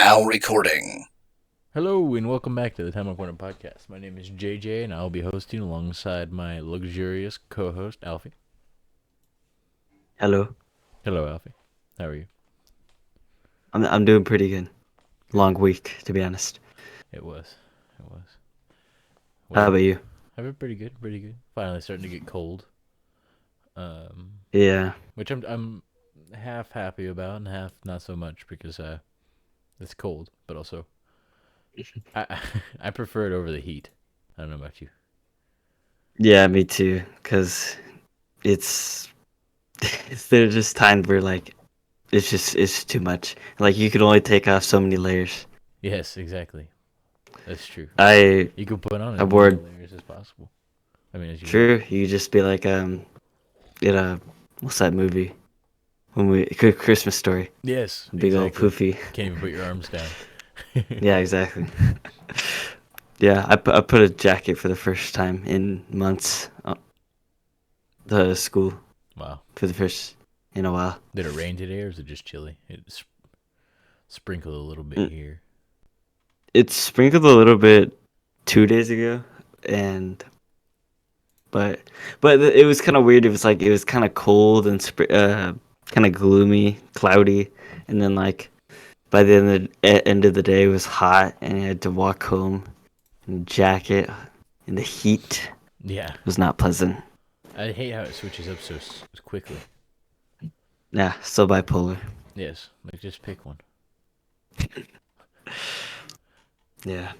now recording. Hello and welcome back to the Timeout Corner Podcast. My name is JJ and I'll be hosting alongside my luxurious co-host Alfie. Hello. Hello, Alfie. How are you? I'm doing pretty good. Long week, to be honest. It was. How about you? I've been pretty good. Finally starting to get cold. Yeah. Which I'm half happy about and half not so much because it's cold, but also I prefer it over the heat. I don't know about you. Yeah, me too. Cause it's there's just times where like it's too much. Like you could only take off so many layers. Yes, exactly. That's true. I You could put on as I many wore layers as possible. I mean, as you true. You just be like what's that movie? When we Christmas Story. Yes, Big old exactly. poofy. Can't even put your arms down. Yeah, exactly. Yeah, I put a jacket for the first time in months. The school Wow. for the first in a while. Did it rain today or is it just chilly? It sprinkled a little bit here. It sprinkled a little bit 2 days ago, but it was kind of weird. It was kind of cold and kind of gloomy, cloudy, and then like by the end of the day, it was hot, and I had to walk home in a jacket in the heat. Yeah. It was not pleasant. I hate how it switches up so quickly. Yeah, so bipolar. Yes. Like, just pick one. Yeah.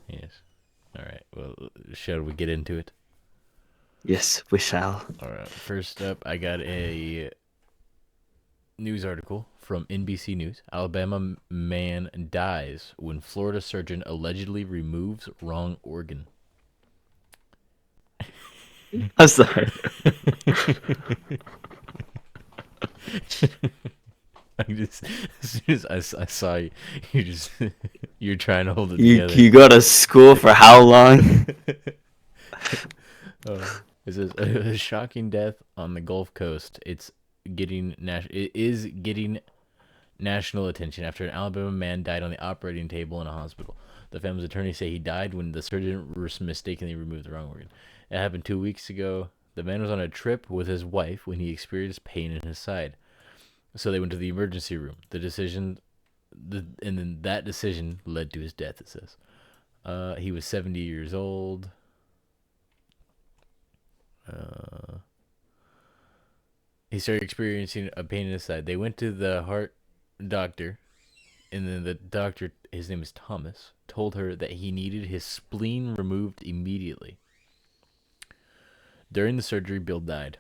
Yes. All right. Well, shall we get into it? Yes, we shall. All right. First up, I got a news article from NBC News. Alabama man dies when Florida surgeon allegedly removes wrong organ. I'm sorry. As soon as I saw you, you're trying to hold it You together. you go to school for how long? It says a shocking death on the Gulf Coast. It is getting national attention after an Alabama man died on the operating table in a hospital. The family's attorneys say he died when the surgeon mistakenly removed the wrong organ. It happened 2 weeks ago. The man was on a trip with his wife when he experienced pain in his side. So they went to the emergency room. And then that decision led to his death, it says. He was 70 years old. He started experiencing a pain in his side. They went to the heart doctor, and then the doctor, his name is Thomas, told her that he needed his spleen removed immediately. During the surgery, Bill died.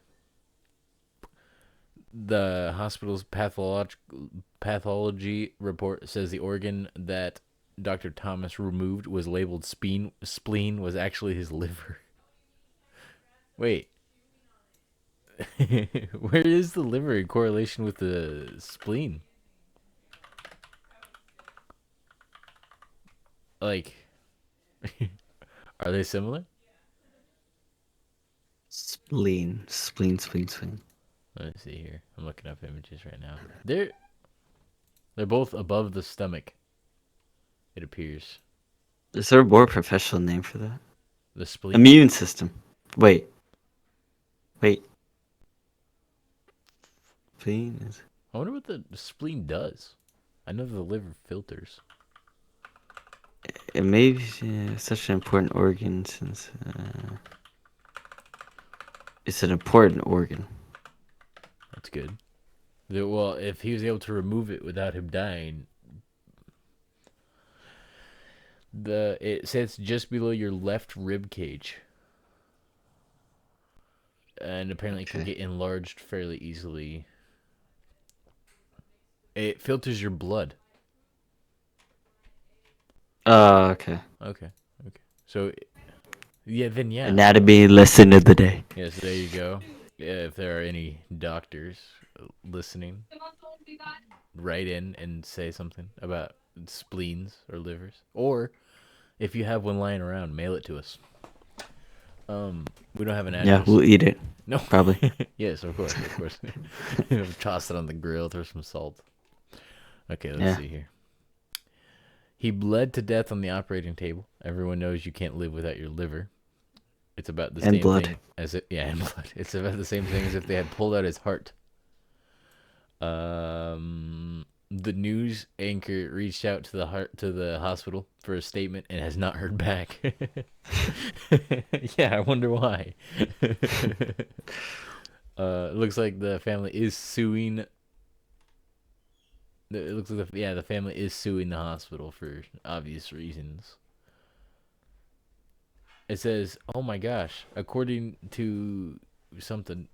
The hospital's pathology report says the organ that Dr. Thomas removed was labeled spleen was actually his liver. Wait. Where is the liver in correlation with the spleen? Like, are they similar? Spleen. Let me see here. I'm looking up images right now. They're both above the stomach. It appears. Is there a more professional name for that? The spleen. Immune system. Wait. Spleen is. I wonder what the spleen does. I know the liver filters. It may be such an important organ since it's an important organ. That's good. Well, if he was able to remove it without him dying, it sits just below your left rib cage, and apparently it can get enlarged fairly easily. It filters your blood. Oh, okay. Okay. So, yeah. Anatomy lesson of the day. Yes, there you go. If there are any doctors listening, write in and say something about spleens or livers. Or, if you have one lying around, mail it to us. We don't have an address. Yeah, we'll eat it. No. Probably. Yes, of course. Toss it on the grill, throw some salt. Okay, let's see here. He bled to death on the operating table. Everyone knows you can't live without your liver. It's about the And same blood. thing as it. Yeah, and blood. It's about the same thing as if they had pulled out his heart. The news anchor reached out to the hospital for a statement and has not heard back. Yeah, I wonder why. It looks like the family is suing. It looks like the family is suing the hospital for obvious reasons. It says, "Oh my gosh!" According to something,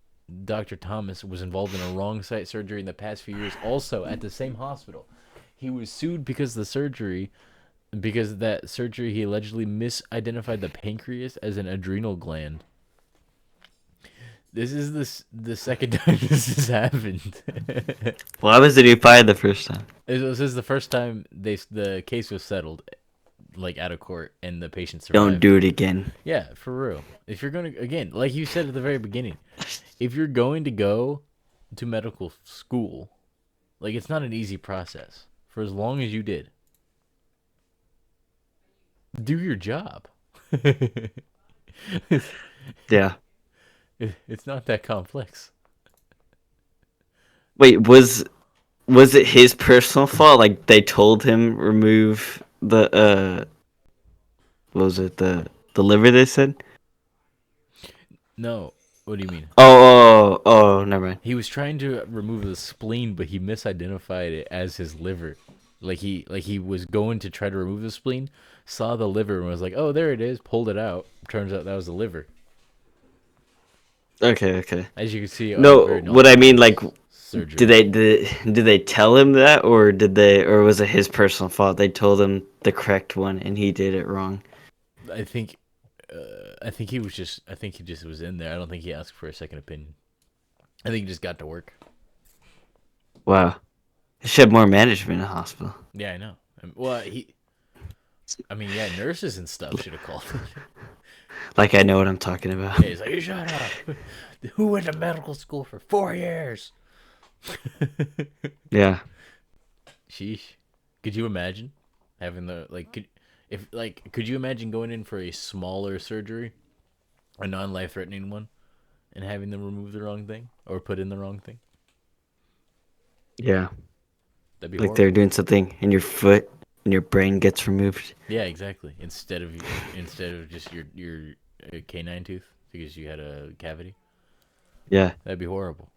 Dr. Thomas was involved in a wrong site surgery in the past few years, also at the same hospital. He was sued because that surgery he allegedly misidentified the pancreas as an adrenal gland. This is the second time this has happened. Why was it he fired the first time? This is the first time the case was settled, like out of court, and the patient Don't survived. do it again. Yeah, for real. If you're going to, again, like you said at the very beginning, if you're going to go to medical school, like, it's not an easy process. For as long as you did, do your job. Yeah. It's not that complex. Wait, was it his personal fault? Like they told him remove the what was it, the liver? They said. No. What do you mean? Oh, never mind. He was trying to remove the spleen, but he misidentified it as his liver. Like he was going to try to remove the spleen, saw the liver and was like, "Oh, there it is." Pulled it out. Turns out that was the liver. Okay. As you can see, No, very what I mean, like, surgery. did they tell him that, or was it his personal fault? They told him the correct one, and he did it wrong. I think he just was in there. I don't think he asked for a second opinion. I think he just got to work. Wow, he should have more management in the hospital. Yeah, I know. Well, nurses and stuff should have called. Like I know what I'm talking about. Yeah, he's like, "Shut up! Who went to medical school for 4 years?" Yeah. Sheesh. Could you imagine having could you imagine going in for a smaller surgery, a non-life-threatening one, and having them remove the wrong thing or put in the wrong thing? Yeah. That'd be Like horrible. they're doing something in your foot, and your brain gets removed. Yeah, exactly. Instead of just your canine tooth because you had a cavity. Yeah. That'd be horrible.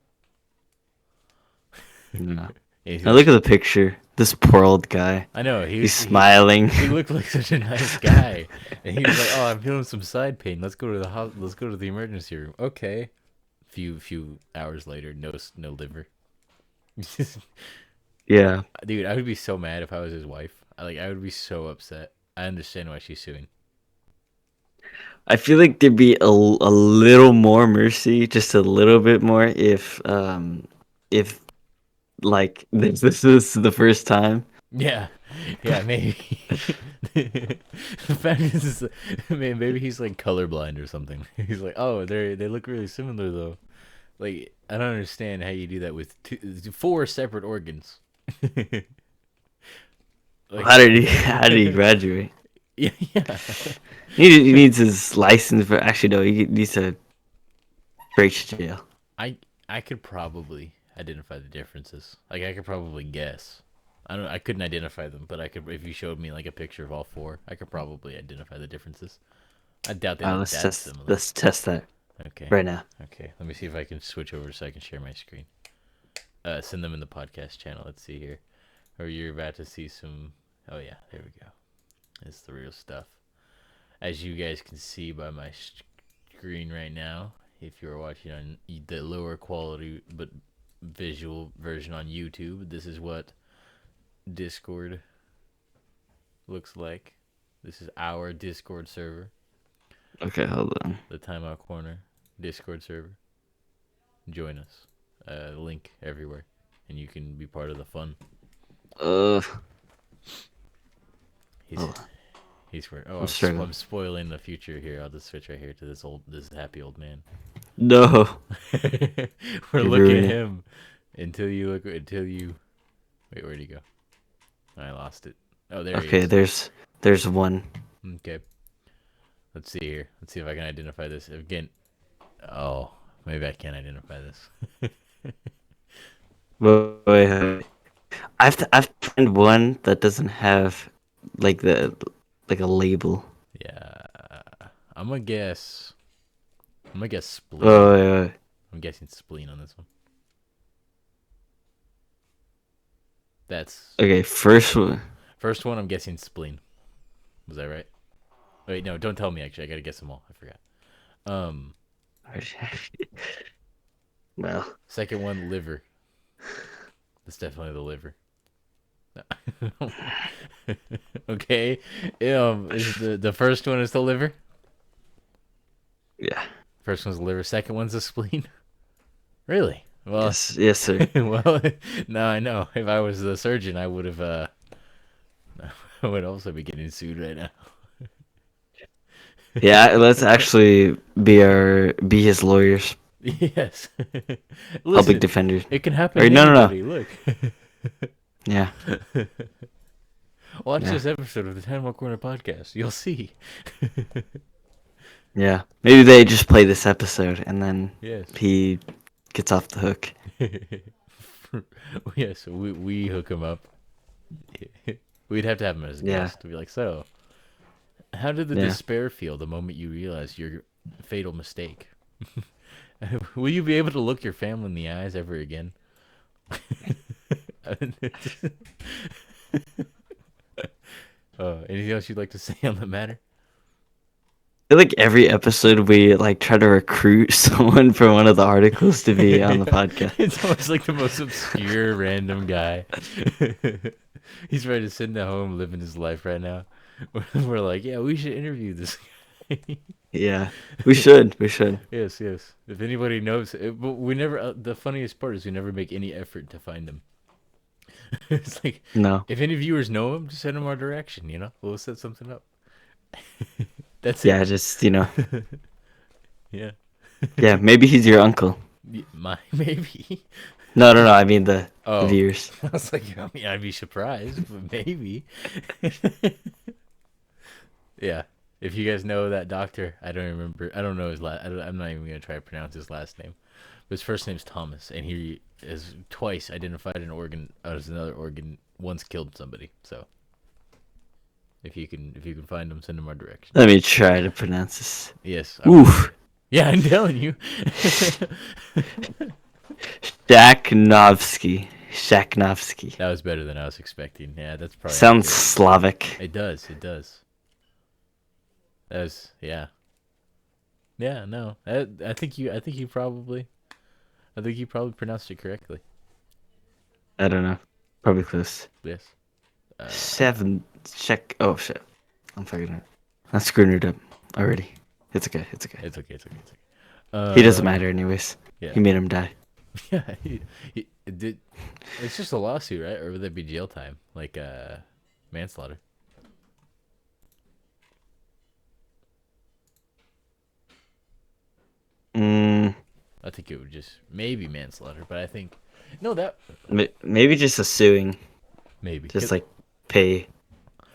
No. Yeah, Now look at the picture. This poor old guy. I know He's smiling. He looked like such a nice guy, and he was like, "Oh, I'm feeling some side pain. Let's go to Let's go to the emergency room." Okay. Few hours later, no liver. Yeah. Dude, I would be so mad if I was his wife. I would be so upset. I understand why she's suing. I feel like there'd be a little more mercy, just a little bit more, if like this is the first time. Yeah, maybe. The fact is, maybe he's like colorblind or something. He's like, "Oh, they look really similar though." Like, I don't understand how you do that with 4 separate organs. Like, How did he graduate? yeah. He needs his license for. Actually, no, he needs to break to jail. I could probably identify the differences. Like, I could probably guess. I couldn't identify them, but I could, if you showed me like a picture of all 4, I could probably identify the differences. I doubt they look that similar. Let's test that. Okay. Right now. Okay. Let me see if I can switch over so I can share my screen. Send them in the podcast channel. Let's see here. Or you're about to see some. Oh yeah, there we go. It's the real stuff. As you guys can see by my screen right now, if you're watching on the lower quality but visual version on YouTube, this is what Discord looks like. This is our Discord server. Okay, hold on. The Timeout Corner Discord server. Join us. Link everywhere, and you can be part of the fun. He's weird. Oh, I'm spoiling the future here. I'll just switch right here to this happy old man. No. We're looking at him until you. Wait, where'd he go? I lost it. Oh, there he Okay, is. there's one. Okay. Let's see here. Let's see if I can identify this again. Oh, maybe I can't identify this. Wait. I've found one that doesn't have like the like a label. Yeah, I'm gonna guess. I'm gonna guess spleen. Wait. I'm guessing spleen on this one. That's Okay, first one. first one. I'm guessing spleen. Was that right? Wait, no, don't tell me. Actually, I gotta guess them all. I forgot. Um, Well, second one, liver. That's definitely the liver. Okay. Is the first one is the liver. yeah. First one's the liver. Second one's the spleen. Really? Well, Yes, sir. well, now I know. If I was the surgeon, I would have. I would also be getting sued right now. Yeah, let's actually be his lawyers, Yes. public Listen, defenders. it can happen Or to no. anybody. Look. Yeah. Watch Yeah. this episode of the Timeout Corner Podcast. You'll see. Yeah. Maybe they just play this episode and then Yes. he gets off the hook. Yes, we hook him up. We'd have to have him as a Yeah. guest to be like, so, how did the Yeah. despair feel the moment you realized your fatal mistake? Will you be able to look your family in the eyes ever again? Anything else you'd like to say on the matter? I feel like every episode we like try to recruit someone from one of the articles to be on the podcast. It's always like the most obscure random guy. He's ready to sit at home living his life right now. We're like, yeah, we should interview this guy. Yeah. We should. Yes. If anybody knows, but we never. The funniest part is we never make any effort to find him. It's like, No. if any viewers know him, just send him our direction. We'll set something up. That's Yeah, it. just Yeah. Yeah, maybe he's your uncle. Maybe. No, I mean the Oh. viewers. I was like, I mean, I'd be surprised, but maybe. Yeah. If you guys know that doctor, I don't remember. I don't know his last. I'm not even gonna try to pronounce his last name. But his first name's Thomas, and he has twice identified an organ as another organ. Once killed somebody. So, if you can find him, send him our direction. Let me try to pronounce this. Yes. Oof. Yeah, I'm telling you. Shaknovsky. That was better than I was expecting. Yeah, that's probably Sounds accurate. Slavic. It does. That was, yeah. Yeah, no. I think you probably pronounced it correctly. I don't know. Probably close. Yes. Seven. Check. Oh shit. I'm fucking up. I'm screwing it up already. It's okay. It's okay. He doesn't matter anyways. Yeah. He made him die. Yeah. It's just a lawsuit, right? Or would that be jail time? Like manslaughter. I think it would just maybe manslaughter, but I think no, that Maybe just a suing. maybe Just like pay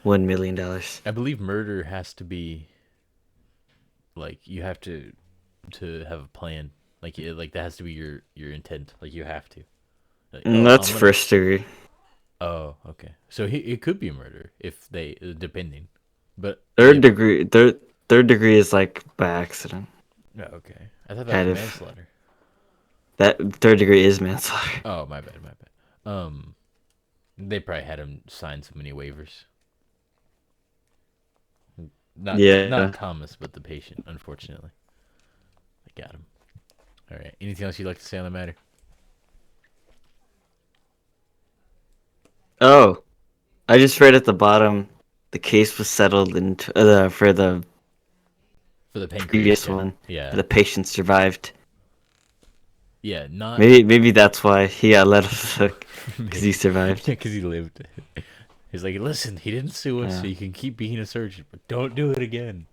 $1 million. I believe murder has to be like you have to have a plan. Like that has to be your intent. Like you have to. Like, That's I'm gonna- first degree. Oh, okay. So it could be murder if they depending, but Third degree. Third degree is like by accident. No, okay. I thought that Kind was of. manslaughter. That third degree is manslaughter. Oh, my bad. They probably had him sign so many waivers. Not Thomas, but the patient. Unfortunately, I got him. All right. Anything else you'd like to say on the matter? Oh, I just read at the bottom, the case was settled for the For the pancreas. previous one. Yeah. The patient survived. Yeah. Not Maybe that's why he got let off the hook because he survived. because he lived. He's like, listen, he didn't sue us, Yeah. so you can keep being a surgeon, but don't do it again.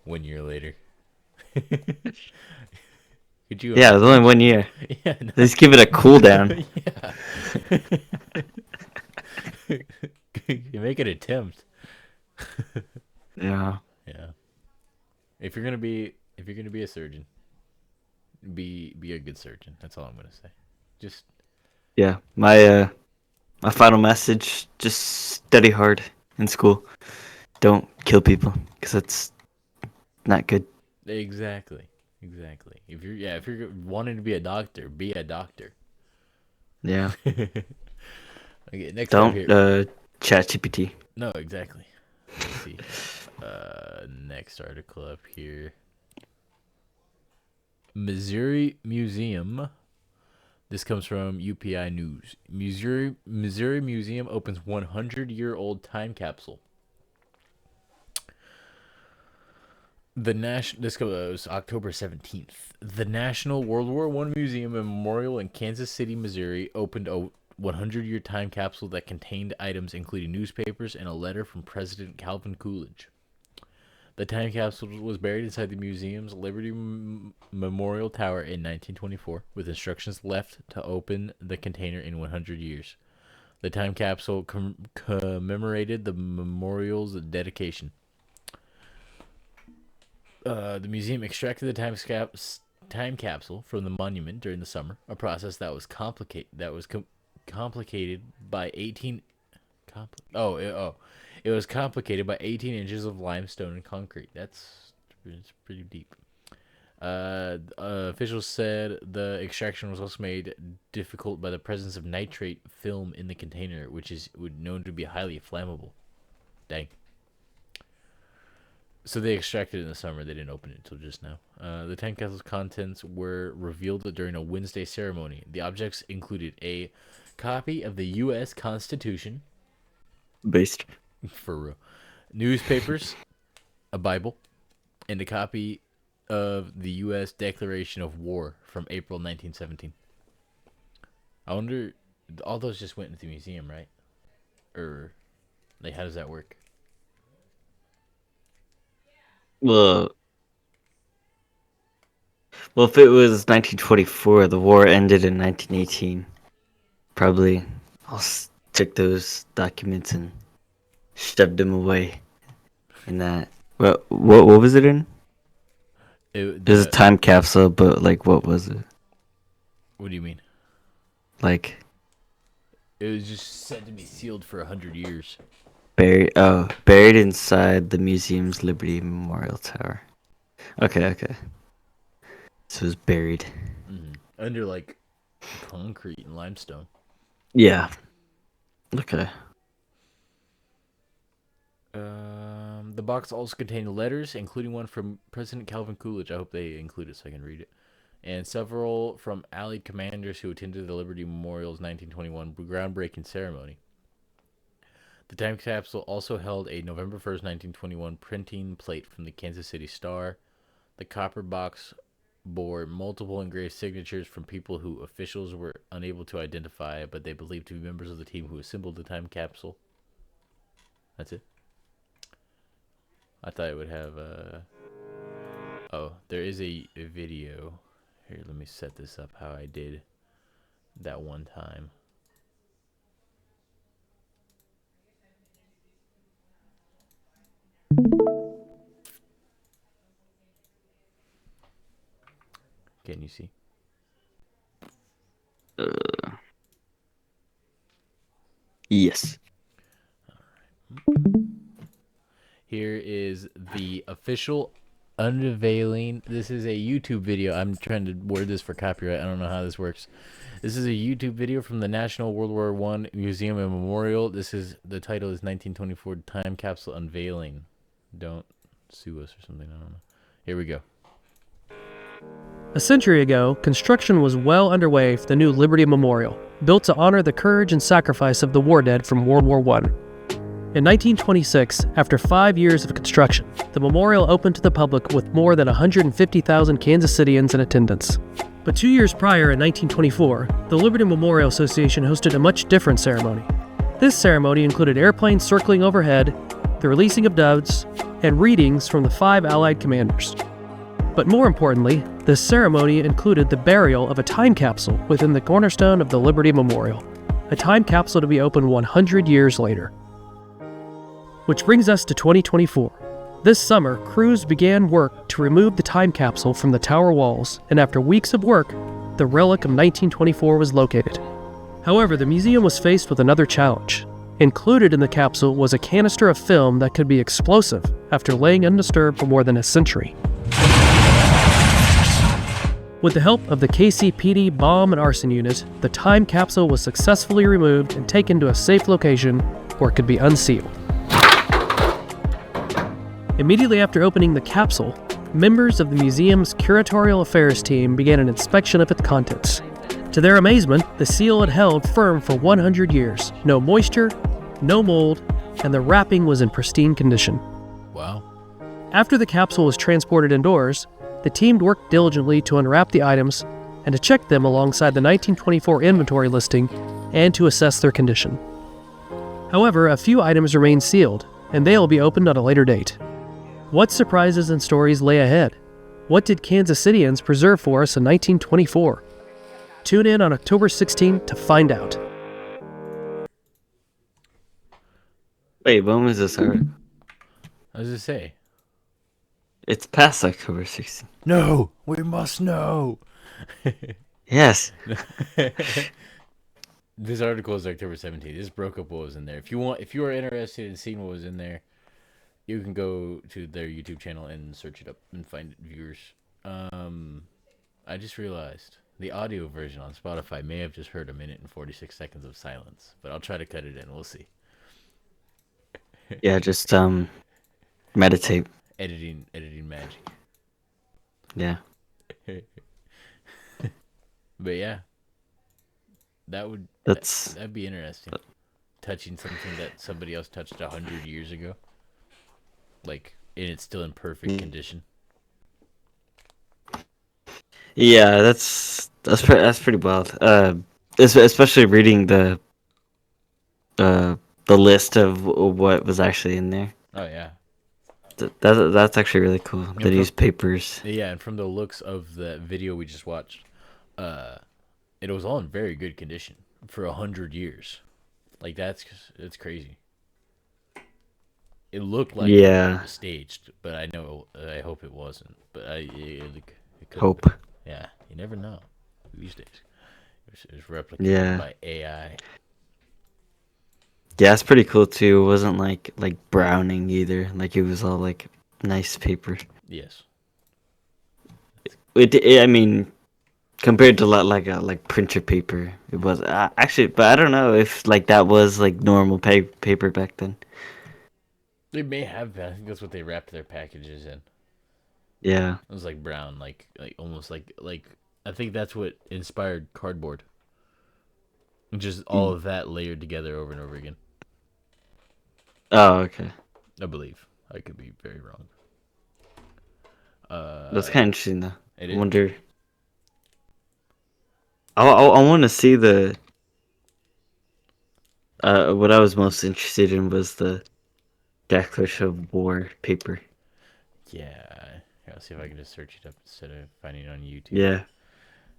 1 year later. Could you? Yeah, it was only 1 year. Yeah. No. Let's give it a cool down. Yeah. You make an attempt. Yeah. Yeah. If you're gonna be a surgeon, be a good surgeon. That's all I'm gonna say. Just Yeah. My final message: just study hard in school. Don't kill people, because that's not good. exactly. If you're wanting to be a doctor, be a doctor. Yeah. Okay, next up Don't here. chat GPT. No, exactly. Let's see. Next article up here. Missouri Museum. This comes from UPI News. Missouri Museum opens 100-year-old time capsule. This goes October 17th. The National World War I Museum and Memorial in Kansas City, Missouri opened a 100-year time capsule that contained items including newspapers and a letter from President Calvin Coolidge. The time capsule was buried inside the museum's Liberty Memorial Tower in 1924, with instructions left to open the container in 100 years. The time capsule commemorated the memorial's dedication. The museum extracted the time capsule from the monument during the summer, a process that was complicated by 18. It was complicated by 18 inches of limestone and concrete. It's pretty deep. Officials said the extraction was also made difficult by the presence of nitrate film in the container, which is known to be highly flammable. Dang. So they extracted it in the summer. They didn't open it until just now. The time capsule's contents were revealed during a Wednesday ceremony. The objects included a copy of the U.S. Constitution. Based. For real. Newspapers, a Bible, and a copy of the U.S. Declaration of War from April 1917. I wonder, all those just went into the museum, right? Or, like, how does that work? Well, if it was 1924, the war ended in 1918. Probably, I'll check those documents and shoved them away in that. What was it in? It was a time capsule, but like, what was it? What do you mean? Like, it was just said to be sealed for 100 years. Buried inside the museum's Liberty Memorial Tower. Okay. So it was buried. Mm-hmm. Under, like, concrete and limestone. Yeah. Okay. The box also contained letters, including one from President Calvin Coolidge. I hope they include it so I can read it. And several from Allied commanders who attended the Liberty Memorial's 1921 groundbreaking ceremony. The time capsule also held a November 1st, 1921 printing plate from the Kansas City Star. The copper box bore multiple engraved signatures from people who officials were unable to identify, but they believed to be members of the team who assembled the time capsule. That's it. I thought it would have there is a video. Here, let me set this up how I did that one time. Can you see? Yes. All right. Here is the official unveiling. This is a YouTube video. I'm trying to word this for copyright. I don't know how this works. This is a YouTube video from the National World War I Museum and Memorial. The title is 1924 Time Capsule Unveiling. Don't sue us or something. I don't know. Here we go. A century ago, construction was well underway for the new Liberty Memorial, built to honor the courage and sacrifice of the war dead from World War I. In 1926, after 5 years of construction, the memorial opened to the public with more than 150,000 Kansas Cityans in attendance. But 2 years prior, in 1924, the Liberty Memorial Association hosted a much different ceremony. This ceremony included airplanes circling overhead, the releasing of doves, and readings from the 5 Allied commanders. But more importantly, this ceremony included the burial of a time capsule within the cornerstone of the Liberty Memorial, a time capsule to be opened 100 years later. Which brings us to 2024. This summer, crews began work to remove the time capsule from the tower walls, and after weeks of work, the relic of 1924 was located. However, the museum was faced with another challenge. Included in the capsule was a canister of film that could be explosive after laying undisturbed for more than a century. With the help of the KCPD Bomb and Arson Unit, the time capsule was successfully removed and taken to a safe location where it could be unsealed. Immediately after opening the capsule, members of the museum's curatorial affairs team began an inspection of its contents. To their amazement, the seal had held firm for 100 years, no moisture, no mold, and the wrapping was in pristine condition. Wow. After the capsule was transported indoors, the team worked diligently to unwrap the items and to check them alongside the 1924 inventory listing and to assess their condition. However, a few items remain sealed, and they will be opened at a later date. What surprises and stories lay ahead? What did Kansas Cityans preserve for us in 1924? Tune in on October 16th to find out. Wait, when was this article? I was gonna say. It's past October 16th. No, we must know. Yes. This article is October 17th. This broke up what was in there. If you are interested in seeing what was in there, you can go to their YouTube channel and search it up and find viewers. I just realized the audio version on Spotify may have just heard 1 minute and 46 seconds of silence, but I'll try to cut it in. We'll see. Yeah, just meditate. Editing magic. Yeah. But yeah, that'd be interesting. Touching something that somebody else touched 100 years ago, like, and it's still in perfect condition. Yeah, that's pretty wild. Especially reading the list of what was actually in there. Oh yeah. That's actually really cool. The newspapers. Yeah, and from the looks of the video we just watched, it was all in very good condition for 100 years. Like it's crazy. It looked like it was staged, but I hope it wasn't. But it could Hope. be. Yeah, you never know these days. It was replicated by AI. Yeah, it's pretty cool too. It wasn't like browning either. Like it was all like nice paper. Yes. I mean, compared to like printer paper, it was actually. But I don't know if like that was like normal paper back then. They may have been. I think that's what they wrapped their packages in. Yeah. It was like brown, like almost like I think that's what inspired cardboard. Just all of that layered together over and over again. Oh, okay. I believe. I could be very wrong. That's kind of interesting, though. It I is. wonder. I want to see the. What I was most interested in was the Declaration of War paper. Yeah. I'll see if I can just search it up instead of finding it on YouTube. Yeah.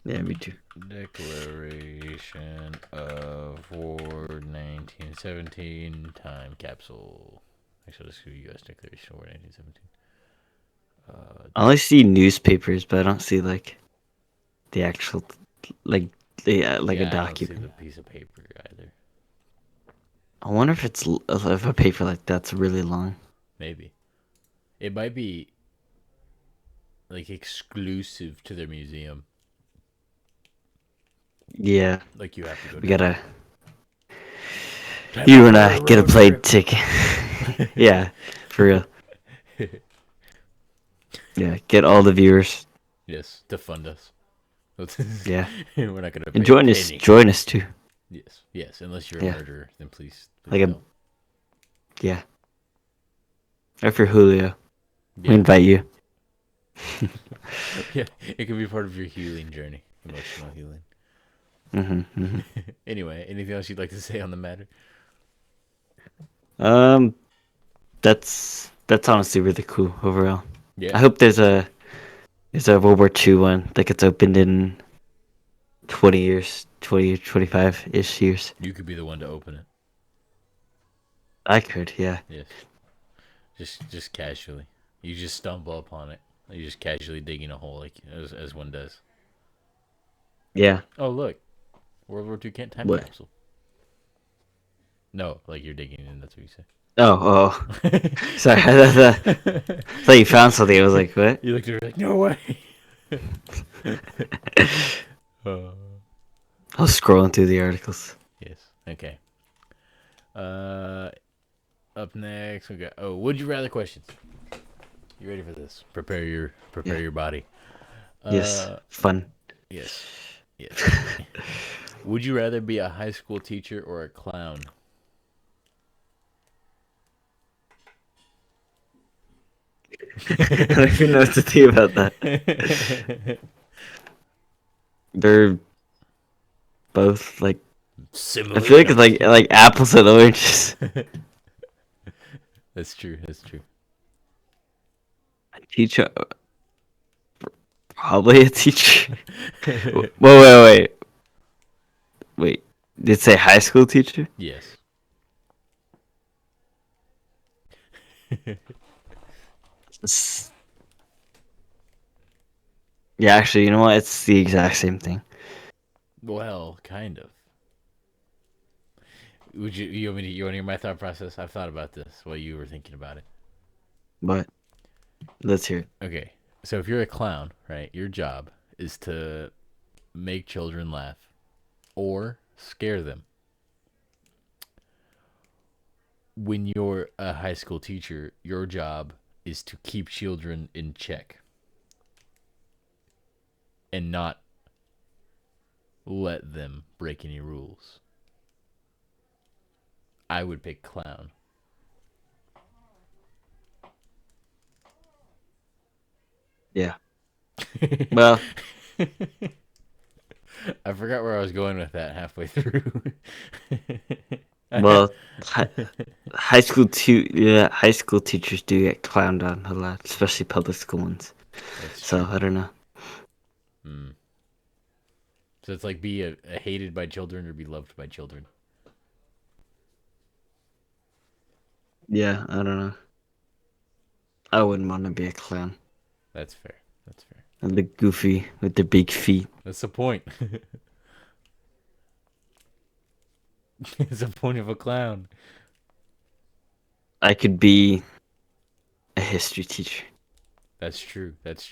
Yeah, me too. Declaration of War 1917 time capsule. Actually, let's do U.S. Declaration of War 1917. I only see newspapers, but I don't see like the actual a document. I don't see the piece of paper either. I wonder if if a paper like that's really long. Maybe. It might be like exclusive to their museum. Yeah. Like you have to go. We gotta. You and I get a plane ticket. Yeah, for real. Yeah, get all the viewers. Yes, to fund us. Yeah. We're not gonna. And join us too. Yes. Unless you're a murderer, then please Like don't. Yeah. Or for Julio, we invite you. Yeah, it can be part of your healing journey, emotional healing. Anyway, anything else you'd like to say on the matter? That's honestly really cool overall. Yeah. I hope there's a World War II one that gets opened in 20 years, 25-ish years. You could be the one to open it. I could, yeah. Yes. Just casually. You just stumble upon it. You just casually digging a hole, like as one does. Yeah. Oh look, World War II time What? capsule. No, like you're digging in. That's what you say. Oh. Sorry, I thought you found something. I was like, what? You looked at her like, no way. I was scrolling through the articles. Yes. Okay. Up next we got would you rather questions. You ready for this? Prepare your body. Yes. Fun. Yes. Would you rather be a high school teacher or a clown? I don't even know what to think about that. They're both like Similar. I feel like it's like apples and oranges. That's true. A teacher, probably a teacher. Wait. Did it say high school teacher? Yes. Yeah, actually, you know what? It's the exact same thing. Well, kind of. Would you want to hear my thought process? I've thought about this while you were thinking about it. But let's hear it. Okay, so if you're a clown, right, your job is to make children laugh or scare them. When you're a high school teacher, your job is to keep children in check and not let them break any rules. I would pick clown. Yeah. Well, I forgot where I was going with that halfway through. well, high school teachers do get clowned on a lot, especially public school ones. So I don't know. So it's like be a hated by children or be loved by children. Yeah, I don't know. I wouldn't want to be a clown. That's fair. And the goofy with the big feet. That's the point. It's the point of a clown. I could be a history teacher. That's true. That's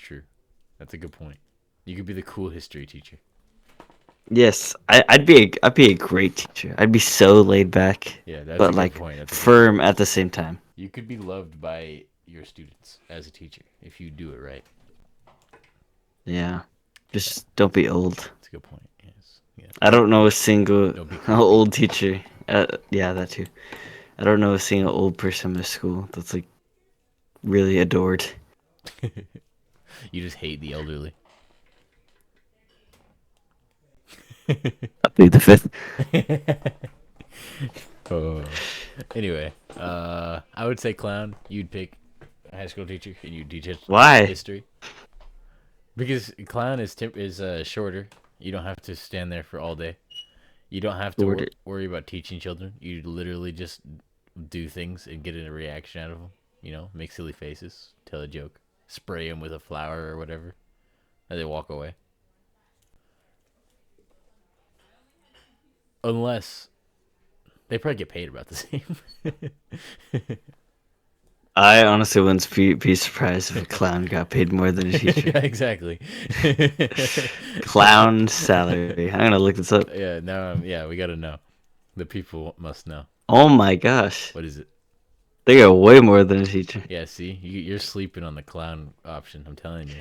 a good point. You could be the cool history teacher. Yes, I'd be a great teacher. I'd be so laid back. Yeah, that's but a good like point. firm at the same time. You could be loved by your students as a teacher if you do it right. Yeah, just don't be old. That's a good point. Yes. I don't know a single old teacher. Yeah, that too. I don't know a single old person in my school that's like really adored. You just hate the elderly. I plead the fifth. Anyway, I would say clown. You'd pick a high school teacher, and you'd teach Why? history. Because clown is shorter. You don't have to stand there for all day. You don't have to worry about teaching children. You literally just do things and get a reaction out of them. You know, make silly faces, tell a joke, spray them with a flower or whatever, and they walk away. Unless they probably get paid about the same. I honestly wouldn't be surprised if a clown got paid more than a teacher. Yeah, exactly. Clown salary. I'm gonna look this up. Yeah, now we gotta know. The people must know. Oh my gosh, What is it? they got way more than a teacher. Yeah, see, you're sleeping on the clown option. I'm telling you.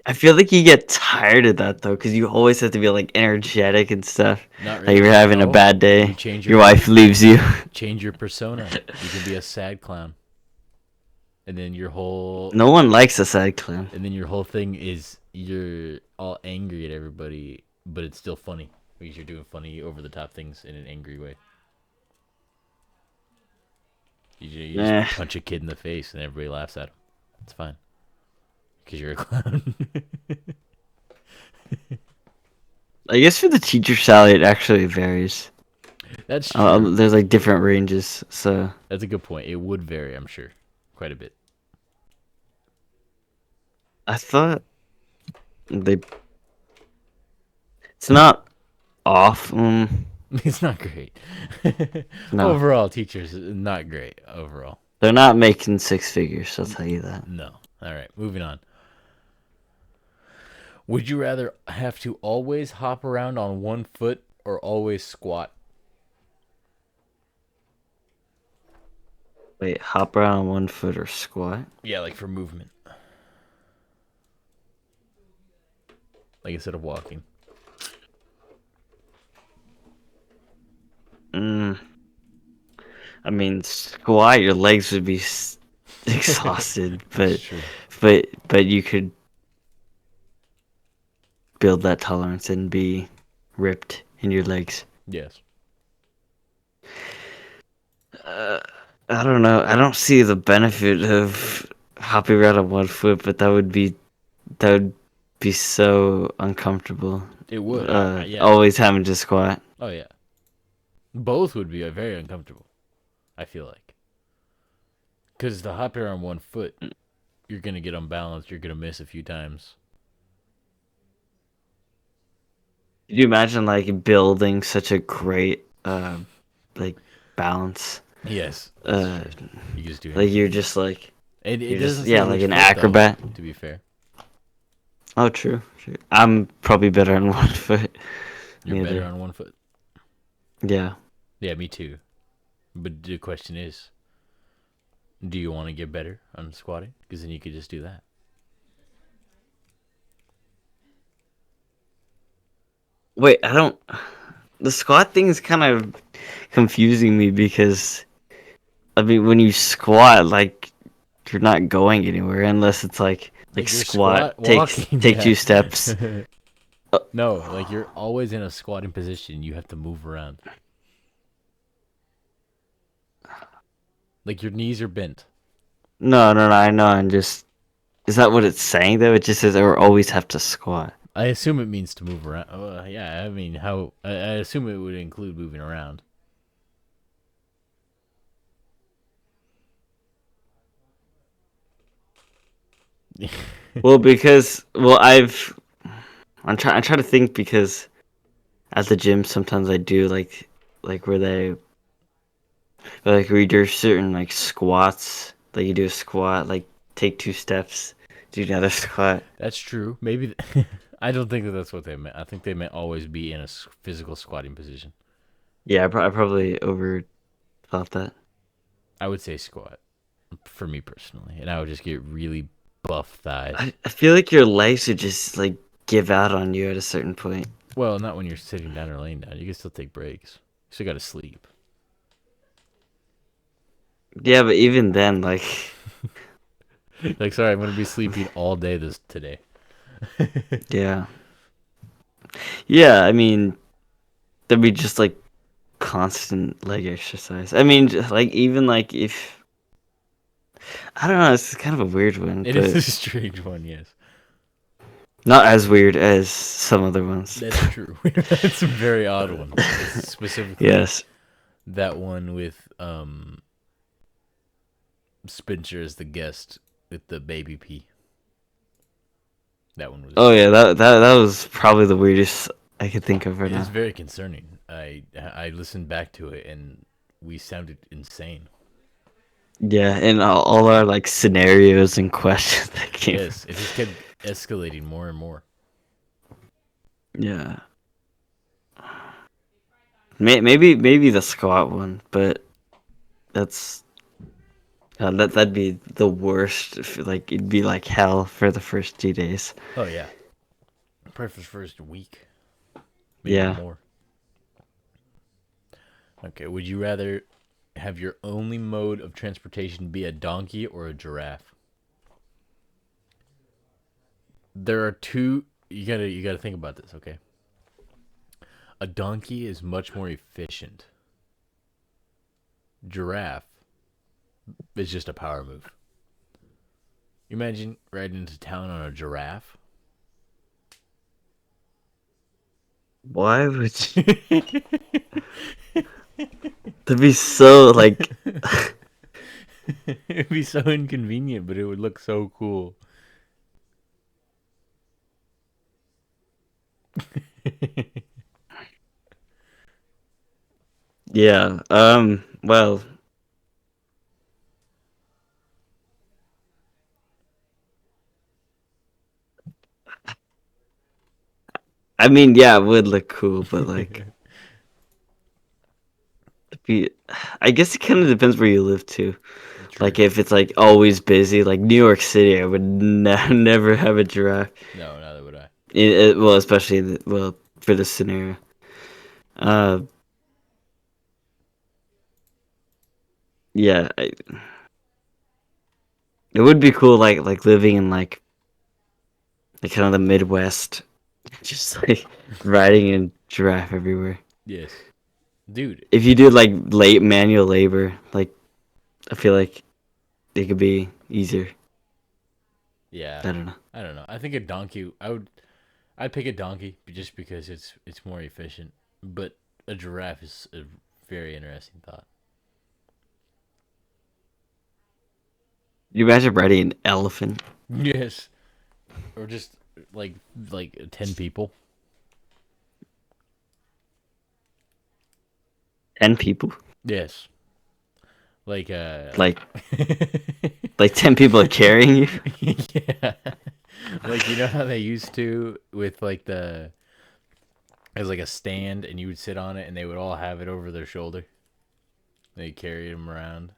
I feel like you get tired of that though, because you always have to be like energetic and stuff. Not Like really. you're having a No, bad day. you change Your wife leaves you. Change your persona. You can be a sad clown, and then your whole No one likes a sad clown. and then your whole thing is you're all angry at everybody, but it's still funny because you're doing funny over the top things in an angry way. You just punch a kid in the face and everybody laughs at him. It's fine. Because you're a clown. I guess for the teacher salary, it actually varies. That's true. There's like different ranges, so That's a good point. It would vary, I'm sure, quite a bit. I thought they. It's not off. It's not great. No, Overall, teachers not great. Overall, they're not making six figures. I'll tell you that. no. All right, moving on. Would you rather have to always hop around on one foot or always squat? Wait, hop around on one foot or squat? Yeah, like for movement. Like instead of walking. I mean, squat, your legs would be exhausted, but True. but you could build that tolerance and be ripped in your legs. Yes. I don't know. I don't see the benefit of hopping around on one foot, but that would be so uncomfortable. It would. Yeah. Always having to squat. Oh yeah. Both would be very uncomfortable, I feel like. Because the hopping on one foot, you're going to get unbalanced. You're going to miss a few times. Could you imagine like building such a great like balance? Yes. Uh, You just do like you're just like it you're doesn't just, say yeah, which like an foot, acrobat. though, to be fair. Oh, true. I'm probably better on one foot. You're Neither. better on one foot. Yeah. Yeah, me too. But the question is, do you want to get better on squatting? Because then you could just do that. Wait, I don't. The squat thing is kind of confusing me because, I mean, when you squat, like, you're not going anywhere unless it's like Like you're squat, walking, take yeah. 2 steps. No, like you're always in a squatting position. You have to move around. Like your knees are bent. No, I know. I'm just. Is that what it's saying though? It just says or always have to squat. I assume it means to move around. Yeah, I mean, I assume it would include moving around. Well, I'm trying to think because at the gym sometimes I do like where they like where you do certain like squats, like you do a squat, like take 2 steps, do another squat. That's true. Maybe I don't think that that's what they meant. I think they meant always be in a physical squatting position. Yeah, I probably overthought that. I would say squat for me personally, and I would just get really buff thighs. I feel like your legs would just like give out on you at a certain point. Well, not when you're sitting down or laying down. You can still take breaks. You still got to sleep. Yeah, but even then, like, Like, sorry, I'm gonna be sleeping all day today. yeah, yeah. I mean, there'd be just like constant leg exercise. I mean, like even like if I don't know, it's kind of a weird one, It but is a strange one, yes. not as weird as some other ones. That's true. That's a very odd one. Specifically, Yes. that one with Spencer as the guest with the baby pee. That one was. Oh yeah, that was probably the weirdest I could think of right It is now. very concerning. I listened back to it and we sounded insane. Yeah, and all our like scenarios and questions that came. Yes, it just kept escalating more and more. Yeah. Maybe the squat one, but that's that'd be the worst. Like it'd be like hell for the first 2 days. Oh yeah, probably for the first week, maybe Yeah. more. Okay, would you rather have your only mode of transportation be a donkey or a giraffe? There are two. You gotta think about this. Okay. A donkey is much more efficient. Giraffe is just a power move. You imagine riding into town on a giraffe? Why would you? That'd be so like. It'd be so inconvenient, but it would look so cool. Yeah. Well. I mean, yeah, it would look cool, but like, be. I guess it kind of depends where you live too. True. Like, if it's like always busy, like New York City, I would never have a giraffe. No, neither would I. Well, especially for this scenario. Uh, yeah, it would be cool, like living in like kind of the Midwest, just like riding a giraffe everywhere. Yes, dude. If you do like late manual labor, like I feel like it could be easier. Yeah, I don't know. I don't know. I think a donkey. I'd pick a donkey just because it's more efficient. But a giraffe is a very interesting thought. You imagine riding an elephant? Yes, or just like 10 people. 10 people? Yes, like Like like 10 people are carrying you? yeah, like you know how they used to with like as like a stand, and you would sit on it, and they would all have it over their shoulder. They carried them around.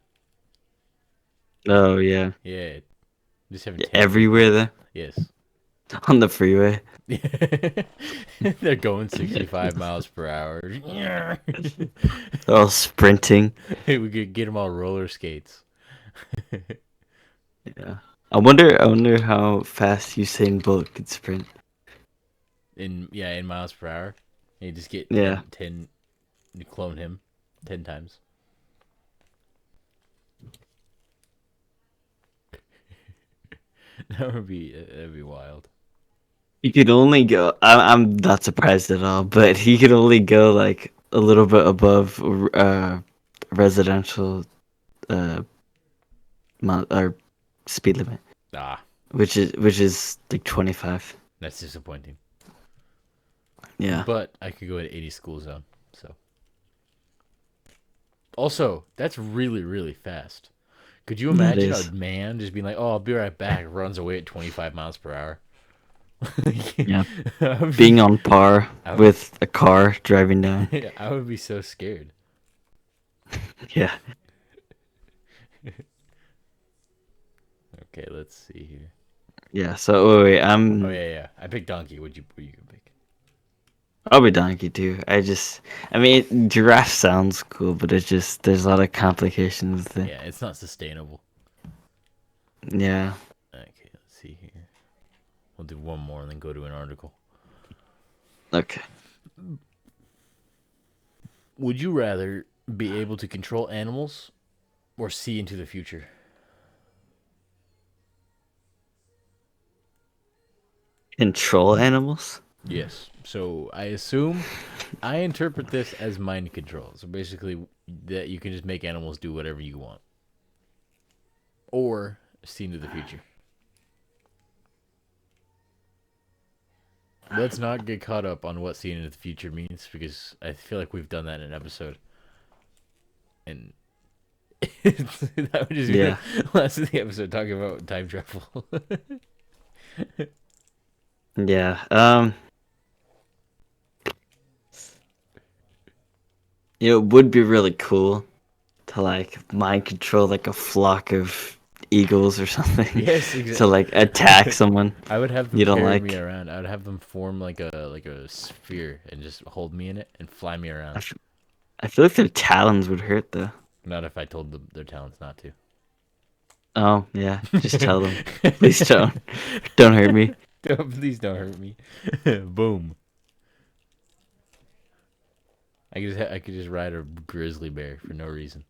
Oh yeah. Yeah, just having 10 Everywhere there Yes. on the freeway. They're going 65 miles per hour. All sprinting. We could get them all roller skates. Yeah. I wonder how fast Usain Bolt could sprint. In miles per hour. You just get Yeah. 10 you clone him 10 times. That'd be wild. He could only go. I'm not surprised at all, but he could only go like a little bit above residential uh or speed limit, Ah, which is like 25. that's disappointing. Yeah. But I could go at 80 school zone. So also, that's really, really fast. Could you That imagine is. a man just being like, "Oh, I'll be right back," runs away at 25 miles per hour? Yeah. I would Being on par I would- with a car driving down. I would be so scared. Yeah. Okay, let's see here. Yeah. So wait, Oh yeah. I picked donkey. What you gonna pick? I'll be donkey too. I mean, giraffe sounds cool, but there's a lot of complications with it. Yeah, it's not sustainable. Yeah. Okay, let's see here. We'll do one more and then go to an article. Okay. Would you rather be able to control animals or see into the future? Control animals? Yes. So I interpret this as mind control. So basically, that you can just make animals do whatever you want, or see into the future. Let's not get caught up on what seeing into the future means, because I feel like we've done that in an episode, and that would just be Yeah. the last of the episode talking about time travel. Yeah. It would be really cool to like mind control like a flock of eagles or something. Yes, To exactly. like attack someone. I would have them You don't carry like- me around. I would have them form like a sphere and just hold me in it and fly me around. I feel like their talons would hurt though. Not if I told them their talents not to. Oh yeah, just tell them. Please don't hurt me. Please don't hurt me. Boom. I could just ride a grizzly bear for no reason.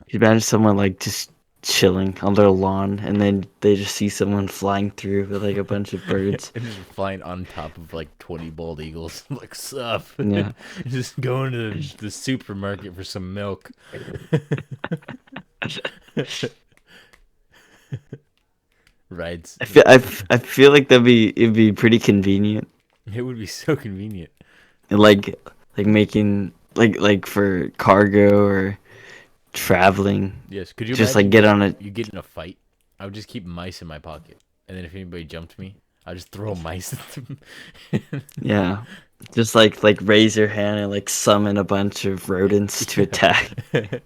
You imagine someone like just chilling on their lawn, and then they just see someone flying through with like a bunch of birds. And just flying on top of like 20 bald eagles. Like, sup? Yeah. Just going to the supermarket for some milk. Rides. I feel like it'd be pretty convenient. It would be so convenient. And like making like for cargo or traveling. Yes. Could you just imagine like get on it? you get in a fight? I would just keep mice in my pocket, and then if anybody jumped me, I'd just throw mice at them. Yeah. Just like raise your hand and like summon a bunch of rodents to attack. The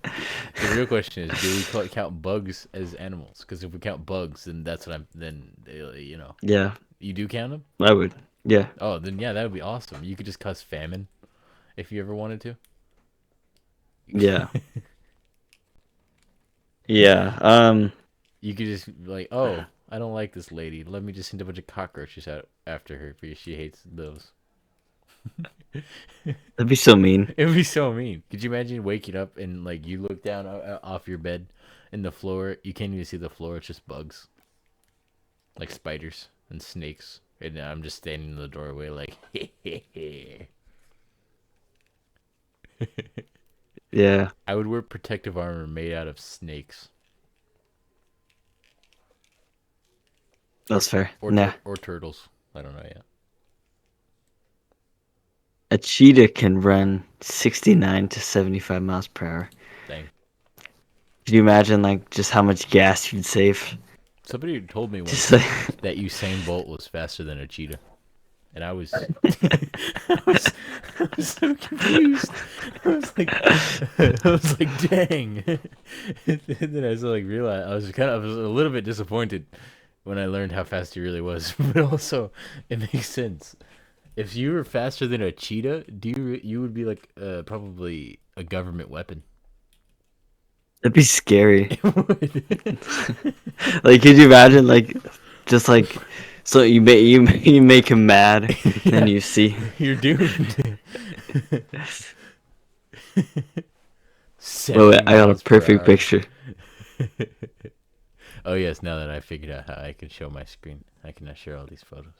real question is, do we count bugs as animals? Because if we count bugs, then that's what you know. Yeah, You do count them? I would. Yeah. Oh, then yeah, that would be awesome. You could just cause famine if you ever wanted to. Yeah. Yeah. You could just be like, oh, I don't like this lady. Let me just send a bunch of cockroaches out after her because she hates those. That'd be so mean. It would be so mean. Could you imagine waking up and like you look down off your bed and the floor, you can't even see the floor, it's just bugs. Like spiders and snakes. And I'm just standing in the doorway like, Yeah. I would wear protective armor made out of snakes. That's fair. Or, Nah. or turtles. I don't know yet. A cheetah can run 69 to 75 miles per hour. Dang. Can you imagine like just how much gas you'd save? Somebody told me once Just like that Usain Bolt was faster than a cheetah. And I was, I was so confused. I was like, dang. And then I was like, realized I was a little bit disappointed when I learned how fast he really was. But also, it makes sense. If you were faster than a cheetah, you would be like probably a government weapon. that'd be scary. It would. Like, could you imagine like just like so you make him mad, then you see. You're doomed. Wait, I got a 70 miles per perfect hour. picture. Oh yes, now that I figured out how I can show my screen, I can now share all these photos.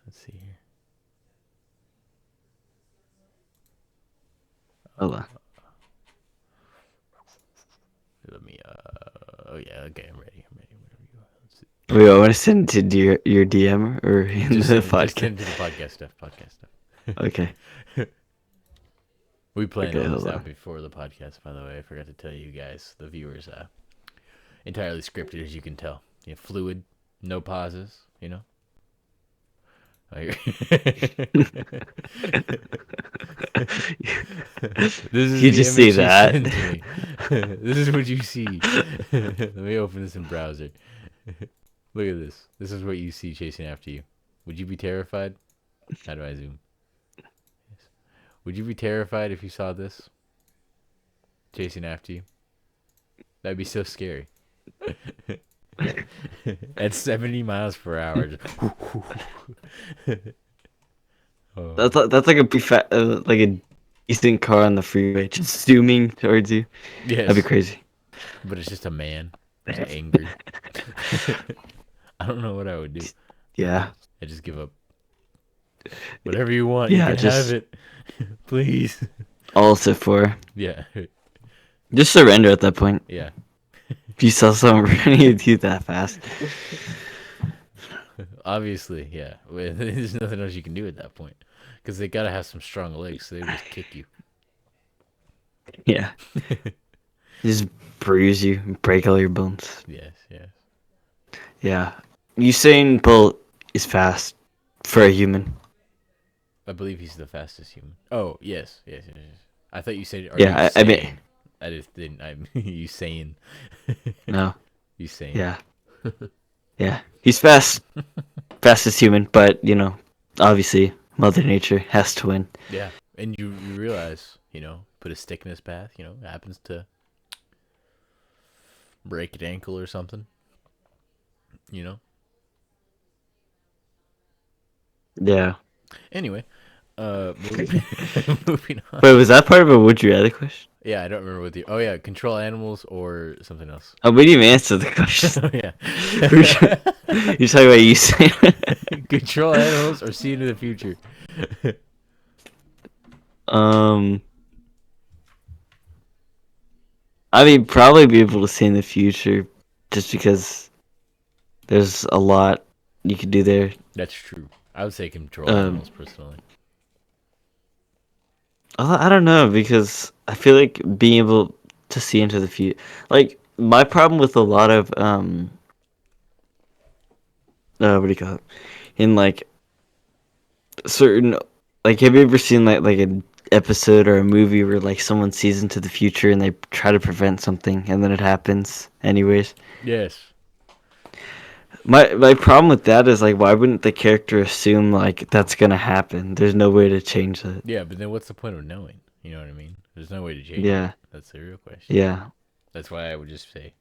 Let's see here. Hold on. Let me. Oh yeah. Okay, I'm ready. Whatever you are. Let's see. Wait, I want to send it to your DM or in Just the just send podcast. to the podcast stuff. Okay. We planned Okay, all this hold out on. before the podcast, by the way. I forgot to tell you guys, the viewers, entirely scripted, as you can tell. Fluid, no pauses, you know? This is You the just image see you that. sent me. This is what you see. Let me open this in browser. Look at this. This is what you see chasing after you. Would you be terrified? How do I zoom? Yes. Would you be terrified if you saw this chasing after you? That'd be so scary. At 70 miles per hour. Oh. That's like like a decent car on the freeway just zooming towards you. Yes. That'd be crazy. But it's just a man. Just angry. I don't know what I would do. Yeah. I just give up. Whatever you want, Yeah, you can have it. Please. Also for Yeah. just surrender at that point. Yeah. If you saw someone running at you that fast. Obviously, yeah. There's nothing else you can do at that point. Because they gotta have some strong legs, so they would just kick you. Yeah. Just bruise you and break all your bones. Yes, yes. Yeah. Usain Bolt is fast for a human. I believe he's the fastest human. Oh, yes. I thought you said, Yeah, I mean- saying? I just didn't. You saying. No. You saying. Yeah. Yeah. He's fast. Fastest human, but obviously Mother Nature has to win. Yeah. And you realize, put a stick in his path, happens to break an ankle or something. Yeah. Anyway, moving on. Wait, was that part of a would you rather question? Yeah, I don't remember what the. Oh yeah, control animals or something else. Oh, we didn't even answer the question. Oh yeah. You're talking about you saying. Control animals or see into the future. I mean, probably be able to see in the future, just because there's a lot you could do there. That's true. I would say control Um, animals personally. I don't know, because I feel like being able to see into the future, like my problem with a lot of what do you call it? In like certain, like, have you ever seen like an episode or a movie where like someone sees into the future and they try to prevent something and then it happens anyways? Yes. My problem with that is, like, why wouldn't the character assume like that's gonna happen? There's no way to change that. Yeah, but then what's the point of knowing? You know what I mean? There's no way to change Yeah, it. That's the real question. yeah. That's why I would just say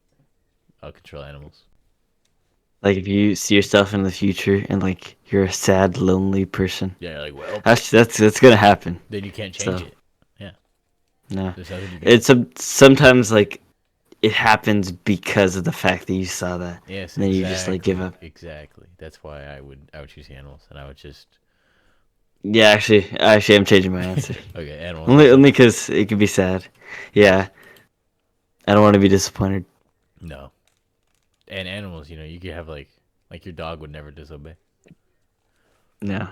I'll control animals. Like if you see yourself in the future and like you're a sad, lonely person, Yeah, like well, that's gonna happen. then you can't change So it. Yeah, no, there's nothing you can. it's sometimes like it happens because of the fact that you saw that, Yes, and then exactly. you just like give up. Exactly. That's why I would choose animals, and I would just Yeah, actually, I'm changing my answer. okay animals. Only because it could be sad. Yeah, I don't want to be disappointed. No, and animals. You know, you could have like your dog would never disobey. No.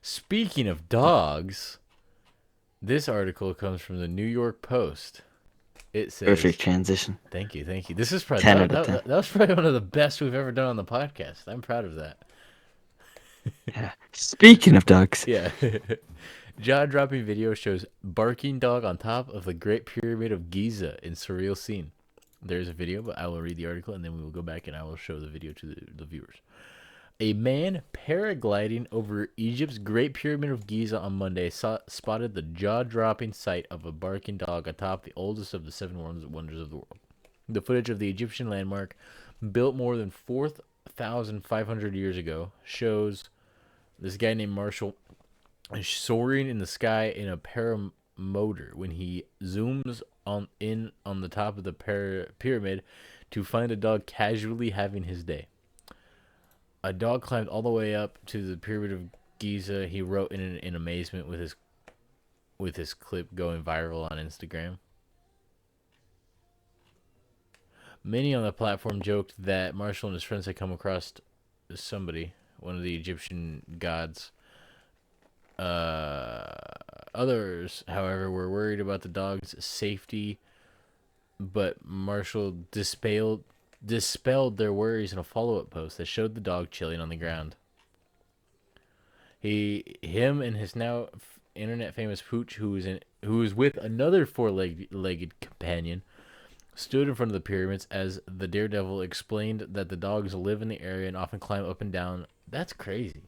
Speaking of dogs, this article comes from the New York Post. It says, Perfect transition. Thank you, thank you. This is probably 10 out of 10. that was probably one of the best we've ever done on the podcast. I'm proud of that. Yeah. Speaking of dogs. Yeah. Jaw-dropping video shows barking dog on top of the Great Pyramid of Giza in surreal scene. There's a video, but I will read the article and then we will go back and I will show the video to the viewers. A man paragliding over Egypt's Great Pyramid of Giza on Monday spotted the jaw-dropping sight of a barking dog atop the oldest of the seven wonders of the world. The footage of the Egyptian landmark, built more than 4,500 years ago, shows this guy named Marshall soaring in the sky in a paramotor when he zooms on the top of the pyramid to find a dog casually having his day. A dog climbed all the way up to the Pyramid of Giza. He wrote in amazement with his clip going viral on Instagram. Many on the platform joked that Marshall and his friends had come across somebody, one of the Egyptian gods. Others, however, were worried about the dog's safety, but Marshall dispelled their worries in a follow-up post that showed the dog chilling on the ground. Him and his now internet famous Pooch, who was with another four-legged companion, stood in front of the pyramids as the daredevil explained that the dogs live in the area and often climb up and down. That's crazy.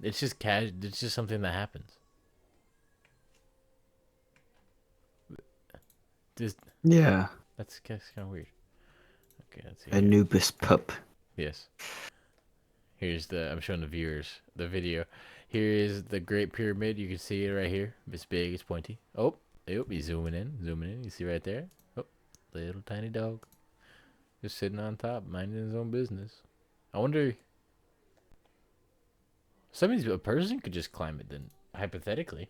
It's just It's just something that happens. Yeah. That's kind of weird. Okay, let's see. Anubis pup. Yes. I'm showing the viewers the video. Here is the Great Pyramid. You can see it right here. It's big, it's pointy. Oh, he's zooming in. You see right there? Oh, little tiny dog. Just sitting on top, minding his own business. I wonder. A person could just climb it then, hypothetically.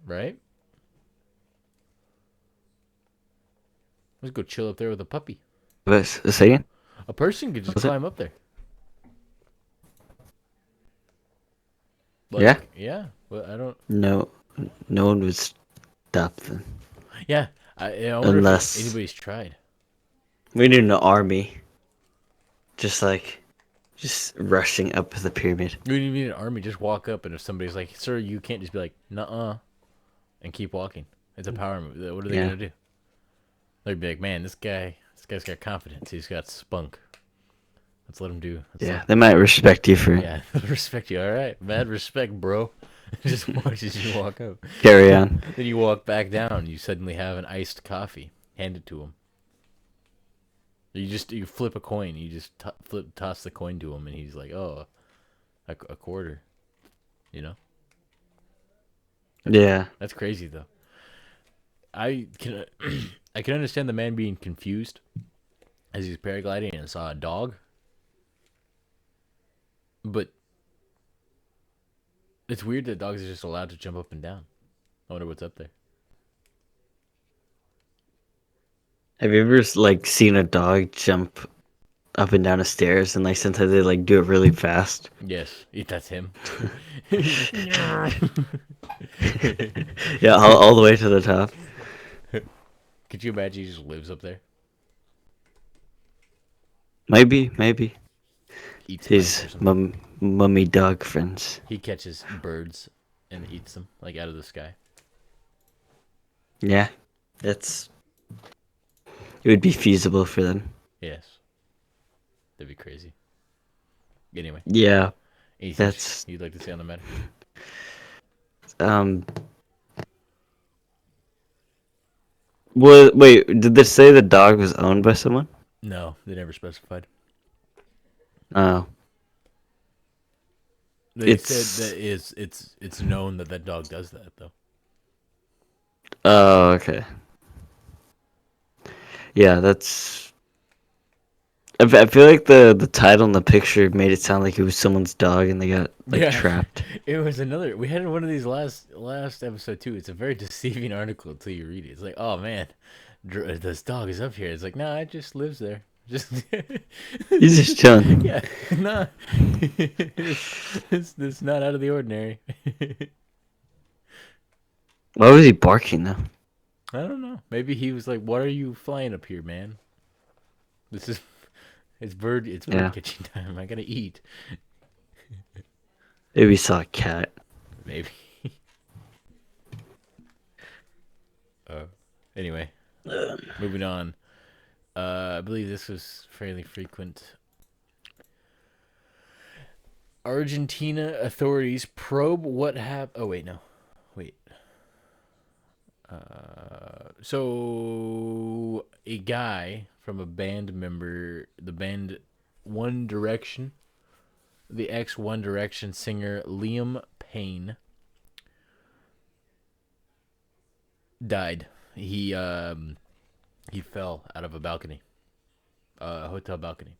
Right? Let's go chill up there with a puppy. What's a second? A person could just climb up there. Yeah? Yeah. Well, I don't. No one would stop them. Yeah. I wonder Unless if anybody's tried. we need an army. Just rushing up the pyramid. You don't even need an army. Just walk up, and if somebody's like, "Sir, you can't," just be like, "Nuh-uh," and keep walking. It's a power move. What are they gonna do? They'd be like, "Man, this guy's got confidence. He's got spunk. Let's let him do." They might respect you for it. Yeah, respect you. All right, mad respect, bro. Just watches you walk up. Carry on. Then you walk back down. You suddenly have an iced coffee. Hand it to him. You flip a coin. You just toss the coin to him, and he's like, "Oh, a quarter," you know. Yeah. That's crazy though. I can I can understand the man being confused as he's paragliding and saw a dog, but it's weird that dogs are just allowed to jump up and down. I wonder what's up there. Have you ever like seen a dog jump up and down the stairs, and like sometimes they like do it really fast? Yes, that's him. Yeah, all the way to the top. Could you imagine he just lives up there? Maybe Eats mice or his something. mummy dog friends. He catches birds and eats them, like out of the sky. Yeah, it would be feasible for them. Yes. That'd be crazy. Anyway, Yeah, anything that's you'd like to say on the matter? um. Wait, did they say the dog was owned by someone? No, they never specified. Oh, They it's said that it's known that that dog does that though. oh, okay. Yeah, that's. I feel like the title and the picture made it sound like it was someone's dog and they got like trapped. It was another. We had one of these last episode too. It's a very deceiving article until you read it. It's like, oh man, this dog is up here. It's like, nah, it just lives there. Just He's just chilling. yeah, nah, it's not out of the ordinary. Why was he barking though? I don't know. Maybe he was like, "What are you flying up here, man? This is it's bird Yeah. catching time. I gotta eat." Maybe he saw a cat. Maybe. Anyway, moving on. I believe this was fairly frequent. Argentina authorities probe what happened. Oh wait, no, wait. So a guy from a band member, the band One Direction, the ex One Direction singer Liam Payne, died. He fell out of a balcony, a hotel balcony.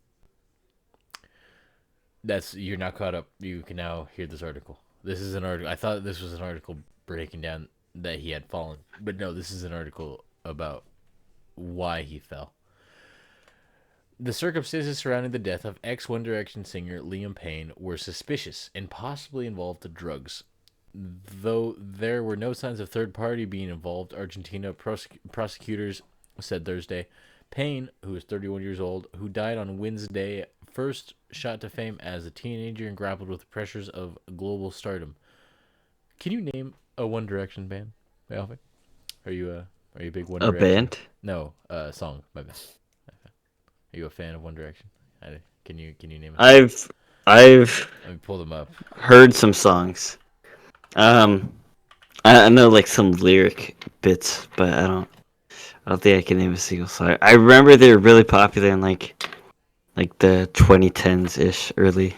You're not caught up. You can now hear this article. This is an article. I thought this was an article breaking down that he had fallen, but no, this is an article about why he fell. The circumstances surrounding the death of ex One Direction singer Liam Payne were suspicious and possibly involved drugs. Though there were no signs of third party being involved, Argentina prosecutors said Thursday. Payne, who is 31 years old, who died on Wednesday, first shot to fame as a teenager and grappled with the pressures of global stardom. Can you name a One Direction band, Alvin? Are you a big One A Direction? band? No, song. My bad. Are you a fan of One Direction? Can you name it? I've Let me pull them up. heard some songs. I know like some lyric bits, but I don't think I can name a single song. I remember they were really popular in like the 2010s ish, early.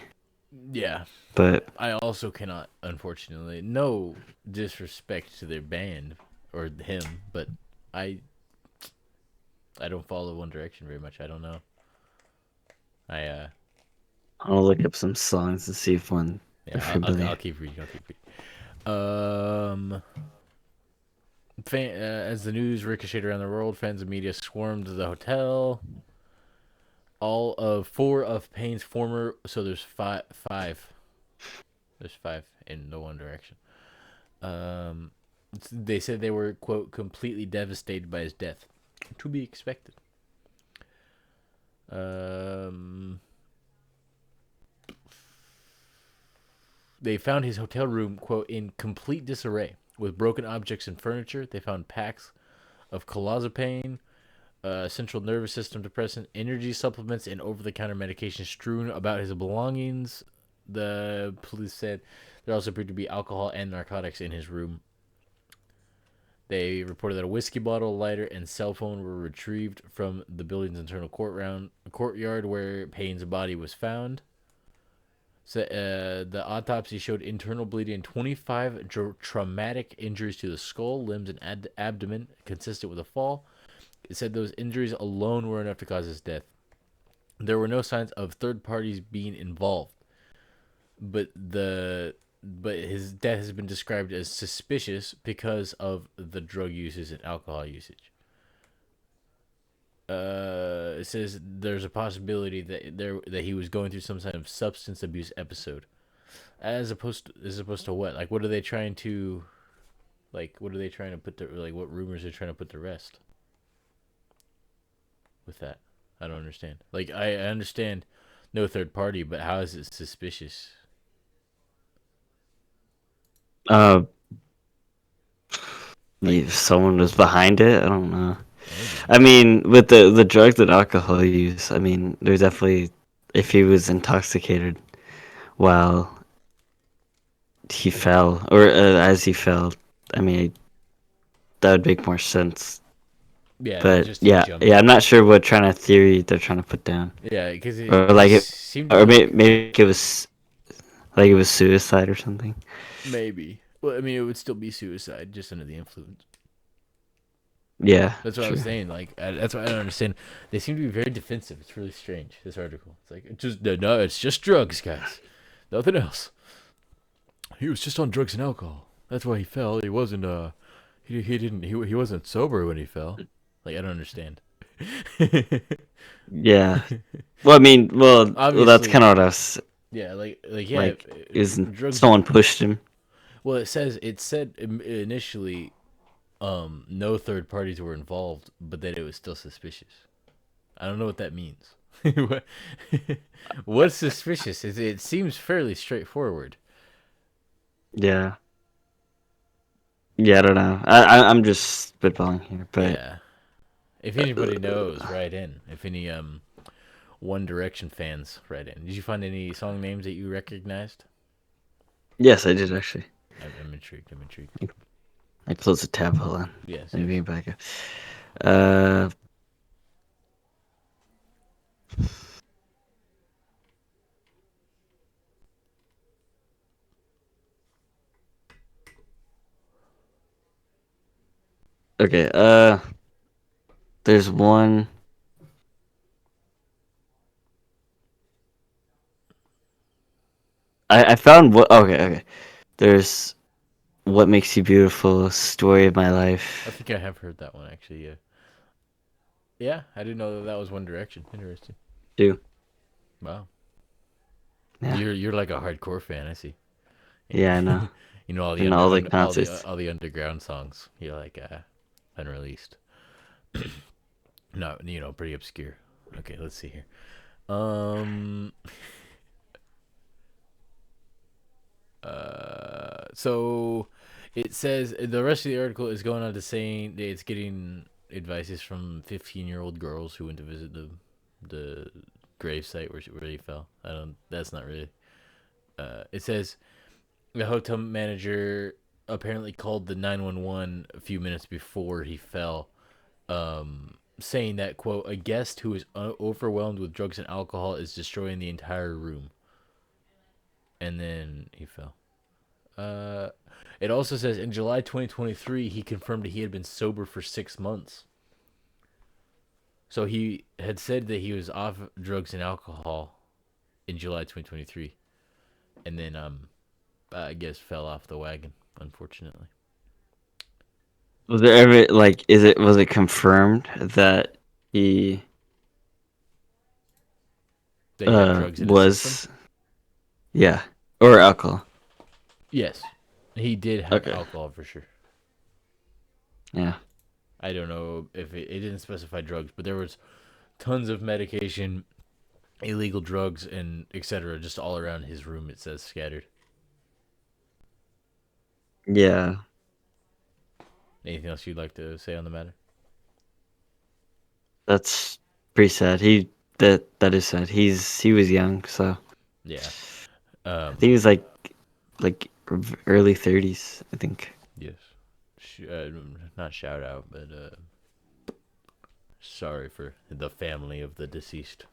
Yeah, But I also cannot, unfortunately. No disrespect to their band or him, but I don't follow One Direction very much. I don't know. I'll look up some songs and see if one are Yeah, familiar. I'll keep reading. As the news ricocheted around the world, fans and media swarmed the hotel. All of four of Payne's former, so there's five. There's five in the One Direction. They said they were, quote, completely devastated by his death. To be expected. They found his hotel room, quote, in complete disarray with broken objects and furniture. They found packs of clozapine, central nervous system depressant, energy supplements, and over-the-counter medication strewn about his belongings. The police said there also appeared to be alcohol and narcotics in his room. They reported that a whiskey bottle, lighter, and cell phone were retrieved from the building's internal courtyard where Payne's body was found. So, the autopsy showed internal bleeding and 25 traumatic injuries to the skull, limbs, and abdomen consistent with a fall. It said those injuries alone were enough to cause his death. There were no signs of third parties being involved, but his death has been described as suspicious because of the drug usage and alcohol usage. It says there's a possibility that he was going through some kind of substance abuse episode, as opposed to what? Like, what are they trying to, put to, like, what rumors are trying to put to rest with that? I don't understand. Like, I understand no third party, but how is it suspicious? If someone was behind it, I don't know. Maybe. I mean, with the drugs and alcohol use, I mean, there's definitely, if he was intoxicated while he fell, or as he fell, I mean, that would make more sense. Yeah, But just yeah, I'm not sure what kind of theory they're trying to put down. Yeah, because Or like it, seemed or like, maybe it was like it was suicide or something. maybe. Well, I mean, it would still be suicide, just under the influence. Yeah, That's what I true. was saying. Like, that's what I don't understand. They seem to be very defensive. It's really strange. This article. It's like, no, it's just drugs, guys. Nothing else. He was just on drugs and alcohol. That's why he fell. He wasn't. He wasn't sober when he fell. Like, I don't understand. Yeah. Well, I mean, that's Obviously, kind of what I was yeah, yeah. like. Isn't Drugs. someone pushed him? Well, it said initially, no third parties were involved, but that it was still suspicious. I don't know what that means. What's suspicious? It seems fairly straightforward. Yeah. Yeah, I don't know. I'm just spitballing here, but Yeah. If anybody knows, write in. If any One Direction fans, write in. Did you find any song names that you recognized? yes, I did actually. I'm intrigued. I closed the tab. Hold on. Yes. Let me back up. Uh. Okay. There's one. I found what. Okay. There's What Makes You Beautiful, Story of My I Life. think I have heard that one actually. Yeah. Yeah, I didn't know that was One Direction. Interesting. Too. Wow. Yeah. You're like a hardcore fan. I see. Yeah, I know. You know all the And all the concerts. all the underground songs. You're like unreleased. No, pretty obscure. Okay, let's see here. So it says the rest of the article is going on to saying that it's getting advices from 15-year-old girls who went to visit the grave site where he fell. That's not really. It says the hotel manager apparently called the 911 a few minutes before he fell, saying that, quote, a guest who is overwhelmed with drugs and alcohol is destroying the entire room. And then he fell. It also says in July 2023, he confirmed he had been sober for 6 months. So he had said that he was off drugs and alcohol in July 2023. And then, I guess fell off the wagon, unfortunately. Was there ever was it confirmed that he That he had drugs in his was system? yeah, or alcohol? Yes. He did have Okay. alcohol for sure. Yeah. I don't know if it didn't specify drugs, but there was tons of medication, illegal drugs, and etc. just all around his room, it says, scattered. Yeah. Anything else you'd like to say on the matter? That's pretty sad. That is sad. He was young, so Yeah. I think he was like early 30s, I think. Yes. Not shout out, but sorry for the family of the deceased.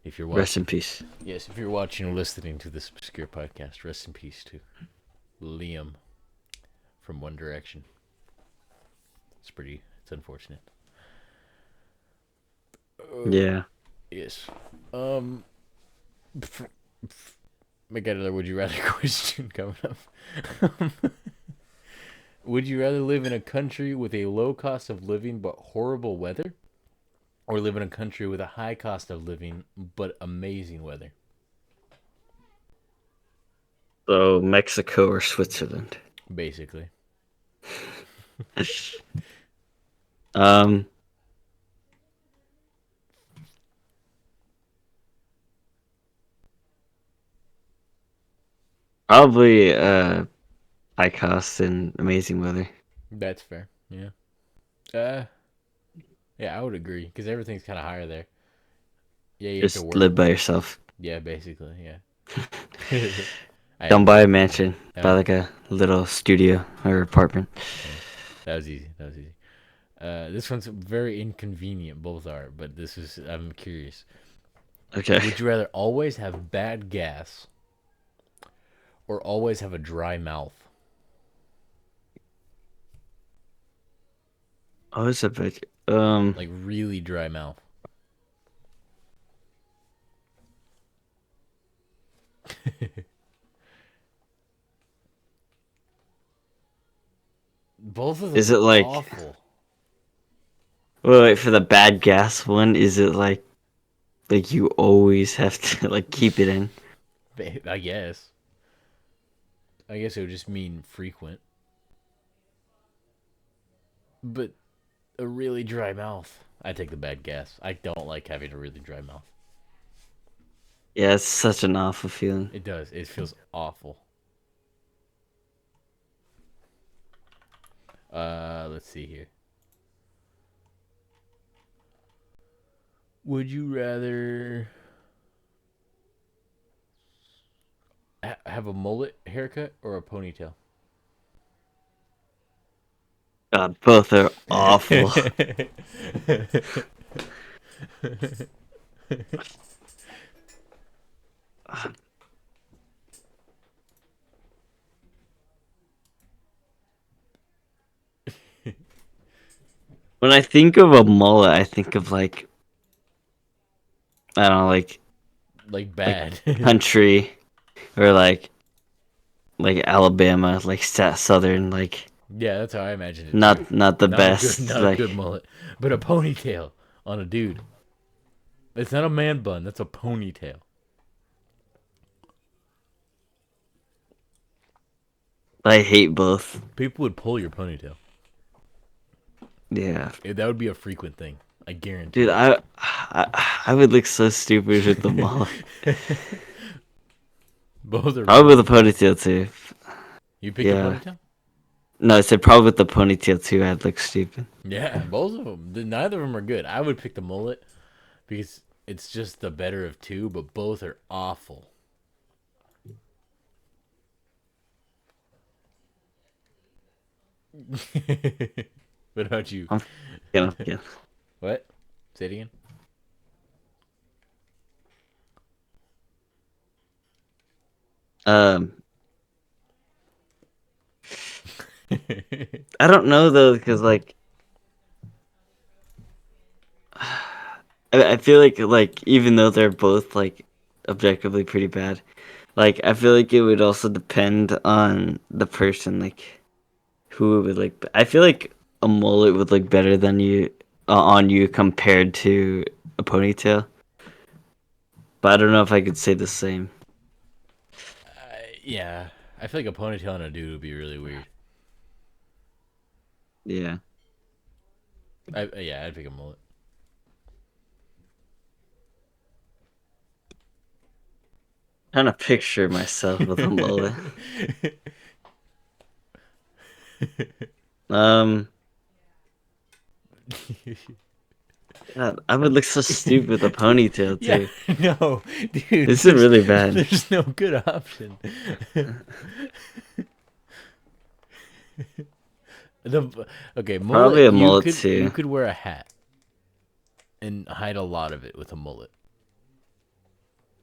If you're Rest in watching, peace. yes, if you're watching or listening to this obscure podcast, rest in peace to Liam from One Direction. It's unfortunate. Yeah. Yes. I got another would you rather question coming up. Would you rather live in a country with a low cost of living but horrible weather, or live in a country with a high cost of living but amazing weather? So Mexico or Switzerland? Basically. um. Probably high cost and amazing weather. That's fair. Yeah. Yeah, I would agree because everything's kind of higher there. Yeah, you have to Just work. live by yourself. Yeah, basically. Yeah. Don't buy a mansion. Yeah. Buy like a little studio or apartment. That was easy. This one's very inconvenient. Both are, but I'm curious. Okay. Would you rather always have bad gas or always have a dry mouth? Oh, it's a bit. Like really dry mouth. Both of them Is it are like? awful. Wait, for the bad gas one, is it like you always have to like keep it in? I guess. It would just mean frequent. But a really dry mouth. I take the bad gas. I don't like having a really dry mouth. Yeah, it's such an awful feeling. It does. It feels awful. Let's see here. Would you rather have a mullet haircut or a ponytail? God, both are awful. When I think of a mullet, I think of like I don't know, like bad. country or like Alabama, like southern, like Yeah, that's how I imagine it. not Too. not the Not best. a good, not like, a good mullet, but a ponytail on a dude. It's not a man bun. That's a ponytail. I hate both. People would pull your ponytail. Yeah, That would be a frequent thing. I guarantee. dude, I would look so stupid with the mullet. Both are. Probably with the ponytail too. You pick Yeah. a ponytail? No, I said probably with the ponytail too. I'd look stupid. Yeah, both of them. Neither of them are good. I would pick the mullet because it's just the better of two, but both are awful. What about you? Yeah. What? Say it again. I don't know though, because like I feel like even though they're both like objectively pretty bad, like I feel like it would also depend on the person, like who it would like. I feel like a mullet would look better than you on you compared to a ponytail, but I don't know if I could say the same. Yeah, I feel like a ponytail on a dude would be really weird. Yeah. I'd pick a mullet. Trying to picture myself with a mullet. God, I would look so stupid with a ponytail too. Yeah, no, dude. This is really bad. There's no good option. Okay, mullet, Probably a mullet you too. could wear a hat and hide a lot of it with a mullet.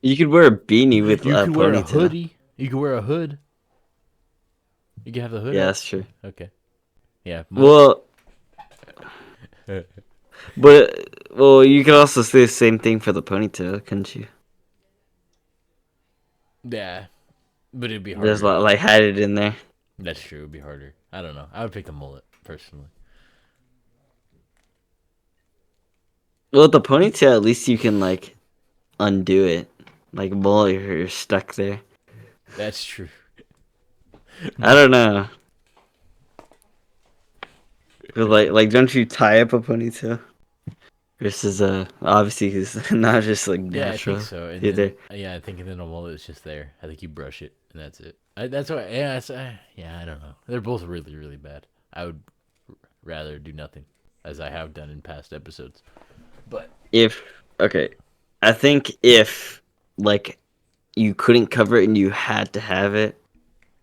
You could wear a beanie with You a could wear a ponytail. hoodie. You could wear a hood. You could have the hood Yeah, up. that's true. Okay. Yeah. Well, well, you could also say the same thing for the ponytail, couldn't you? Yeah. But it'd be harder. Just like hide it in there. That's true. It'd be harder. I don't know. I would pick the mullet, personally. Well, with the ponytail, at least you can like undo it. Like mullet, you're stuck there. That's true. I don't know. 'Cause like, don't you tie up a ponytail? Versus obviously it's not just like Yeah, natural. I think so. And Either. then, yeah, I think the mullet is just there. I think you brush it, and that's it. That's why. Yeah, I don't know. They're both really, really bad. I would rather do nothing, as I have done in past episodes. But I think if like you couldn't cover it and you had to have it,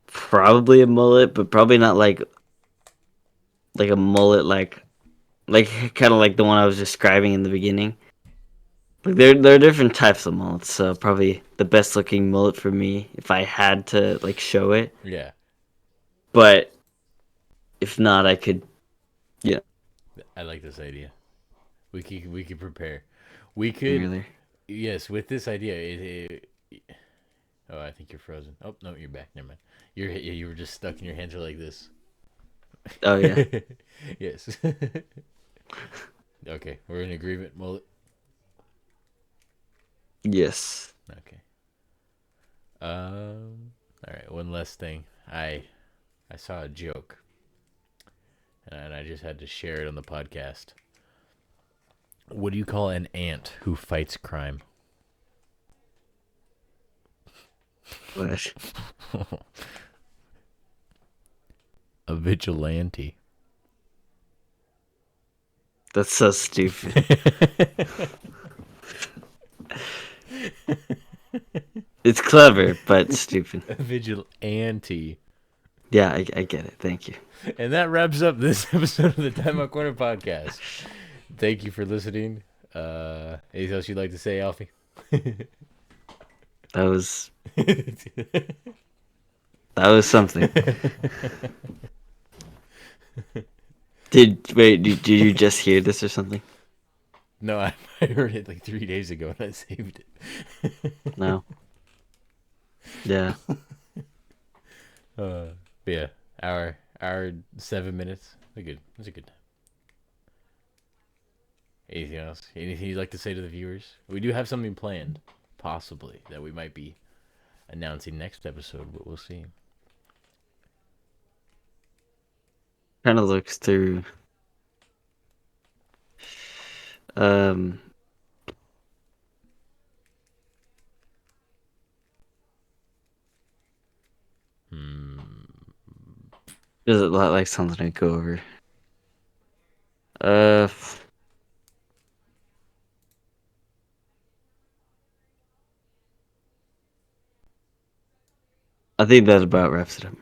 probably a mullet, but probably not like a mullet like kind of like the one I was describing in the beginning. Like there are different types of mullets, so probably the best looking mullet for me if I had to like show it. yeah, But if not, I could. Yeah. I like this idea. We could prepare. We could. Really. Yes, with this idea. Oh, I think you're frozen. Oh no, you're back. Never mind. You were just stuck and your hands are like this. Oh yeah. Yes. Okay, we're in agreement. Mullet. Yes. Okay. All right. One last thing. I saw a joke, and I just had to share it on the podcast. What do you call an ant who fights crime? What? A vigilante. That's so stupid. It's clever, but stupid. A vigilante. Yeah, I get it. Thank you. And that wraps up this episode of the Timeout Corner Podcast. Thank you for listening. Anything else you'd like to say, Alfie? That was something. Did you just hear this or something? No, I heard it like 3 days ago and I saved it. No. Yeah. But yeah, hour 7 minutes. That's a good time. Anything else? Anything you'd like to say to the viewers? We do have something planned, possibly, that we might be announcing next episode, but we'll see. Kind of looks through. There's a lot like something to go over. I think that about wraps it up.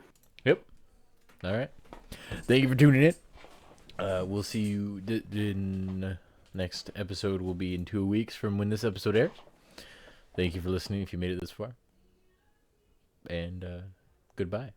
Yep. All right. Thank you for tuning in. We'll see you in next episode. Will be in 2 weeks from when this episode airs. Thank you for listening if you made it this far. And goodbye.